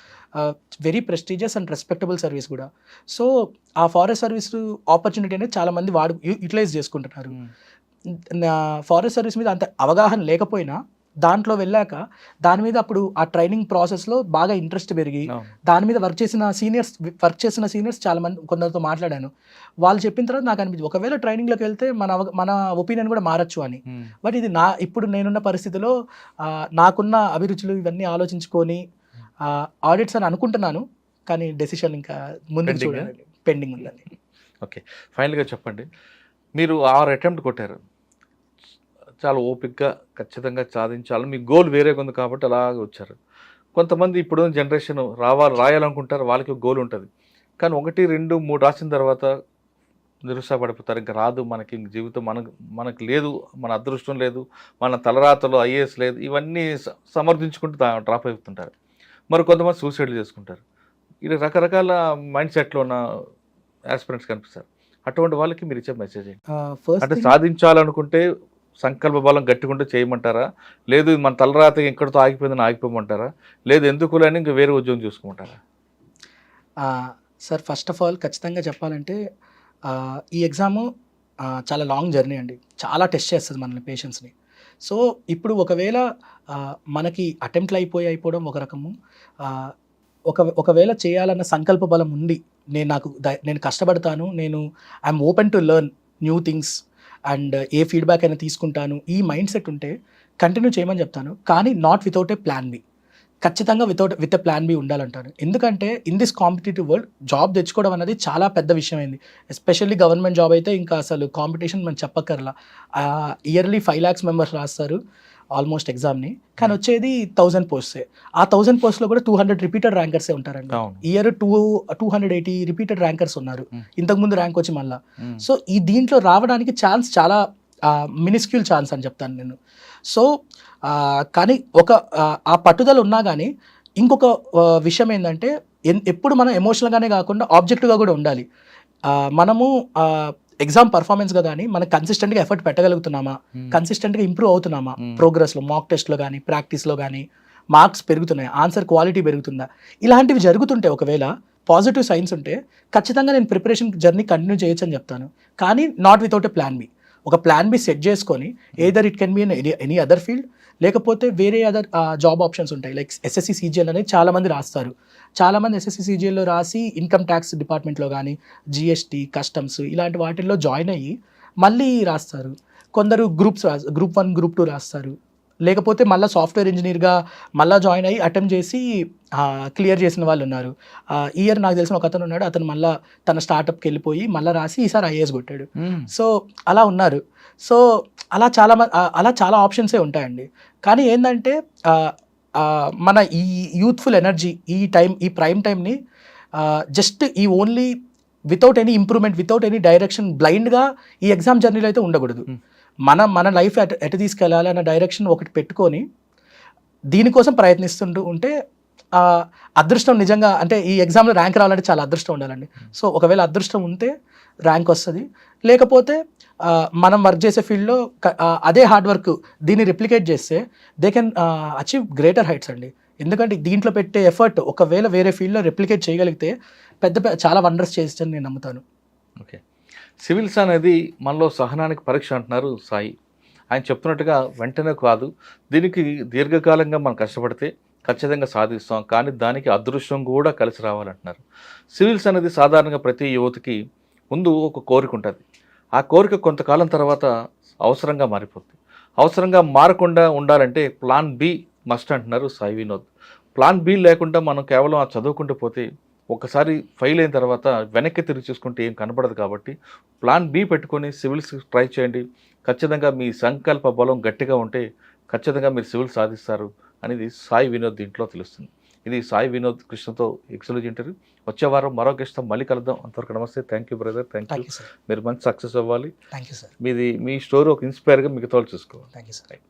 very prestigious and respectable service కూడా. సో ఆ ఫారెస్ట్ సర్వీస్ ఆపర్చునిటీ అనేది చాలా మంది యూటిలైజ్ చేసుకుంటున్నారు. ఫారెస్ట్ సర్వీస్ మీద అంత అవగాహన లేకపోయినా దాంట్లో వెళ్ళాక దాని మీద అప్పుడు ఆ ట్రైనింగ్ ప్రాసెస్లో బాగా ఇంట్రెస్ట్ పెరిగి దాని మీద వర్క్ చేసిన సీనియర్స్ చాలా మంది కొందరితో మాట్లాడాను. వాళ్ళు చెప్పిన తర్వాత నాకు అనిపించింది ఒకవేళ ట్రైనింగ్లోకి వెళ్తే మన ఒపీనియన్ కూడా మారచ్చు అని. బట్ ఇది ఇప్పుడు నేనున్న పరిస్థితిలో నాకున్న అభిరుచులు ఇవన్నీ ఆలోచించుకొని ఆడిట్స్ అని అనుకుంటున్నాను, కానీ డెసిషన్ ఇంకా ముందు చూడాలి, పెండింగ్ ఉందండి. ఓకే, ఫైనల్గా చెప్పండి, మీరు 6 అటెంప్ట్ కొట్టారు, చాలా ఓపిక్గా ఖచ్చితంగా సాధించాలని మీ గోల్ వేరేగా ఉంది కాబట్టి అలాగే వచ్చారు. కొంతమంది ఇప్పుడు జనరేషన్ రాయాలనుకుంటారు, వాళ్ళకి గోల్ ఉంటుంది, కానీ 1, 2, 3 రాసిన తర్వాత నిరుత్సాహపడిపోతారు, ఇంకా రాదు మనకి, ఇంక జీవితం మనకు లేదు, మన అదృష్టం లేదు, మన తలరాతలో ఐఏఎస్ లేదు, ఇవన్నీ సమర్థించుకుంటూ డ్రాప్ అవుతుంటారు. మరి కొంతమంది సూసైడ్ చేసుకుంటారు. ఇలా రకరకాల మైండ్ సెట్లో ఉన్న ఆస్పిరెంట్స్ కనిపిస్తారు. అటువంటి వాళ్ళకి మీరు ఇచ్చే మెసేజ్ ఏంటి? అంటే సాధించాలనుకుంటే సంకల్ప బలం గట్టికుంటే చేయమంటారా, లేదు మన తలరాత ఎక్కడితో ఆగిపోయిందని ఆగిపోమంటారా, లేదు ఎందుకు అని ఇంకా వేరే ఉద్యోగం చూసుకోమంటారా? సార్ ఫస్ట్ ఆఫ్ ఆల్ ఖచ్చితంగా చెప్పాలంటే ఈ ఎగ్జాము చాలా లాంగ్ జర్నీ అండి, చాలా టెస్ట్ చేస్తుంది మనల్ని, పేషెన్స్ని. సో ఇప్పుడు ఒకవేళ మనకి అటెంప్ట్లు అయిపోవడం ఒక రకము, ఒకవేళ చేయాలన్న సంకల్ప బలం ఉండి నేను కష్టపడతాను, I'm open to learn new things and ఏ ఫీడ్బ్యాక్ అయినా తీసుకుంటాను, ఈ మైండ్ సెట్ ఉంటే కంటిన్యూ చేయమని చెప్తాను. కానీ not without a plan B, ఖచ్చితంగా విత్ ఎ ప్లాన్ బి ఉండాలంటాను. ఎందుకంటే in this competitive world job తెచ్చుకోవడం అనేది చాలా పెద్ద విషయం అయింది. ఎస్పెషల్లీ గవర్నమెంట్ జాబ్ అయితే ఇంకా అసలు కాంపిటీషన్ మనం చెప్పక్కర్లా. ఇయర్లీ 5 lakhs మెంబర్స్ రాస్తారు ఆల్మోస్ట్ ఎగ్జామ్ని, కానీ వచ్చేది 1000 పోస్ట్సే. ఆ 1000 పోస్ట్లో కూడా 200 రిపీటెడ్ ర్యాంకర్సే ఉంటారండి. ఇయర్ 280 రిపీటెడ్ ర్యాంకర్స్ ఉన్నారు, ఇంతకుముందు ర్యాంక్ వచ్చి మళ్ళా. సో ఈ దీంట్లో రావడానికి ఛాన్స్ చాలా మినిస్క్యూల్ ఛాన్స్ అని చెప్తాను నేను. సో కానీ ఆ పట్టుదల ఉన్నా కానీ ఇంకొక విషయం ఏంటంటే ఎప్పుడు మనం ఎమోషనల్గానే కాకుండా ఆబ్జెక్టివ్గా కూడా ఉండాలి. మనము ఎగ్జామ్ పర్ఫార్మెన్స్ కదా అని మనం కన్సిస్టెంట్గా ఎఫర్ట్ పెట్టగలుగుతున్నామా, కన్సిస్టెంట్గా ఇంప్రూవ్ అవుతున్నామా, ప్రోగ్రెస్లో మాక్ టెస్ట్లో కానీ ప్రాక్టీస్లో కానీ మార్క్స్ పెరుగుతున్నాయి, ఆన్సర్ క్వాలిటీ పెరుగుతుందా, ఇలాంటివి జరుగుతుంటే ఒకవేళ పాజిటివ్ సైన్స్ ఉంటే ఖచ్చితంగా నేను ప్రిపరేషన్ జర్నీ కంటిన్యూ చేయొచ్చు అని చెప్తాను. కానీ not without a plan B. ఒక ప్లాన్ బి సెట్ చేసుకొని either it can be in any other field, లేకపోతే వేరే అదర్ జాబ్ ఆప్షన్స్ ఉంటాయి. లైక్ SSC CGL అనేది చాలామంది రాస్తారు. చాలామంది SSC CGLలో రాసి ఇన్కమ్ ట్యాక్స్ డిపార్ట్మెంట్లో కానీ GST కస్టమ్స్ ఇలాంటి వాటిల్లో జాయిన్ అయ్యి మళ్ళీ రాస్తారు. కొందరు గ్రూప్ 1 గ్రూప్ 2 రాస్తారు. లేకపోతే మళ్ళీ సాఫ్ట్వేర్ ఇంజనీర్గా మళ్ళీ జాయిన్ అయ్యి అటెంప్ట్ చేసి క్లియర్ చేసిన వాళ్ళు ఉన్నారు. ఇయర్ నాకు తెలిసిన ఒక అతను ఉన్నాడు, అతను మళ్ళీ తన స్టార్టప్కి వెళ్ళిపోయి మళ్ళీ రాసి ఈసారి IAS కొట్టాడు. సో అలా ఉన్నారు. సో అలా చాలా ఆప్షన్సే ఉంటాయండి. కానీ ఏంటంటే మన ఈ యూత్ఫుల్ ఎనర్జీ ఈ ప్రైమ్ టైంని జస్ట్ ఈ only without any improvement, without any direction బ్లైండ్గా ఈ ఎగ్జామ్ జర్నీలో అయితే ఉండకూడదు. మన లైఫ్ ఎటు తీసుకెళ్ళాలి అన్న డైరెక్షన్ ఒకటి పెట్టుకొని దీనికోసం ప్రయత్నిస్తుంటూ ఉంటే అదృష్టం నిజంగా, అంటే ఈ ఎగ్జామ్లో ర్యాంక్ రావాలంటే చాలా అదృష్టం ఉండాలండి. సో ఒకవేళ అదృష్టం ఉంటే ర్యాంక్ వస్తుంది, లేకపోతే మనం వర్క్ చేసే ఫీల్డ్లో అదే హార్డ్ వర్క్ దీన్ని రిప్లికేట్ చేస్తే they can achieve greater heights అండి. ఎందుకంటే దీంట్లో పెట్టే ఎఫర్ట్ ఒకవేళ వేరే ఫీల్డ్లో రెప్లికేట్ చేయగలిగితే చాలా వండర్స్ చేస్తుందని నేను నమ్ముతాను. ఓకే, సివిల్స్ అనేది మనలో సహనానికి పరీక్ష అంటున్నారు సాయి. ఆయన చెప్తున్నట్టుగా వెంటనే కాదు, దీనికి దీర్ఘకాలంగా మనం కష్టపడితే ఖచ్చితంగా సాధిస్తాం, కానీ దానికి అదృష్టం కూడా కలిసి రావాలంటున్నారు. సివిల్స్ అనేది సాధారణంగా ప్రతి యువతకి ముందు ఒక కోరిక ఉంటుంది. ఆ కోరిక కొంతకాలం తర్వాత అవసరంగా మారిపోతుంది. అవసరంగా మారకుండా ఉండాలంటే ప్లాన్ బి మస్ట్ అంటున్నారు సాయి వినోద్. ప్లాన్ బి లేకుండా మనం కేవలం ఆ చదువుకుంటూ పోతే ఒకసారి ఫెయిల్ అయిన తర్వాత వెనక్కి తిరిగి చూసుకుంటే ఏం కనపడదు. కాబట్టి ప్లాన్ బి పెట్టుకొని సివిల్స్ ట్రై చేయండి. ఖచ్చితంగా మీ సంకల్ప బలం గట్టిగా ఉంటే ఖచ్చితంగా మీరు సివిల్ సాధిస్తారు అనేది సాయి వినోద్ దీంట్లో తెలుస్తుంది. ఇది సాయి వినోద్ కృష్ణతో ఎక్స్క్లూజివ్ ఇంటర్వ్యూ. వచ్చే వారం మరో గెస్ట్తో మళ్ళీ కలుద్దాం. అంతవరకు నమస్తే. Thank you brother. Thank you. Sir. మీరు మంచి సక్సెస్ అవ్వాలి. Thank you sir. Me story ఒక ఇన్స్పైర్గా మిగతా వాళ్ళు చూసుకోవాలి. Thank you sir.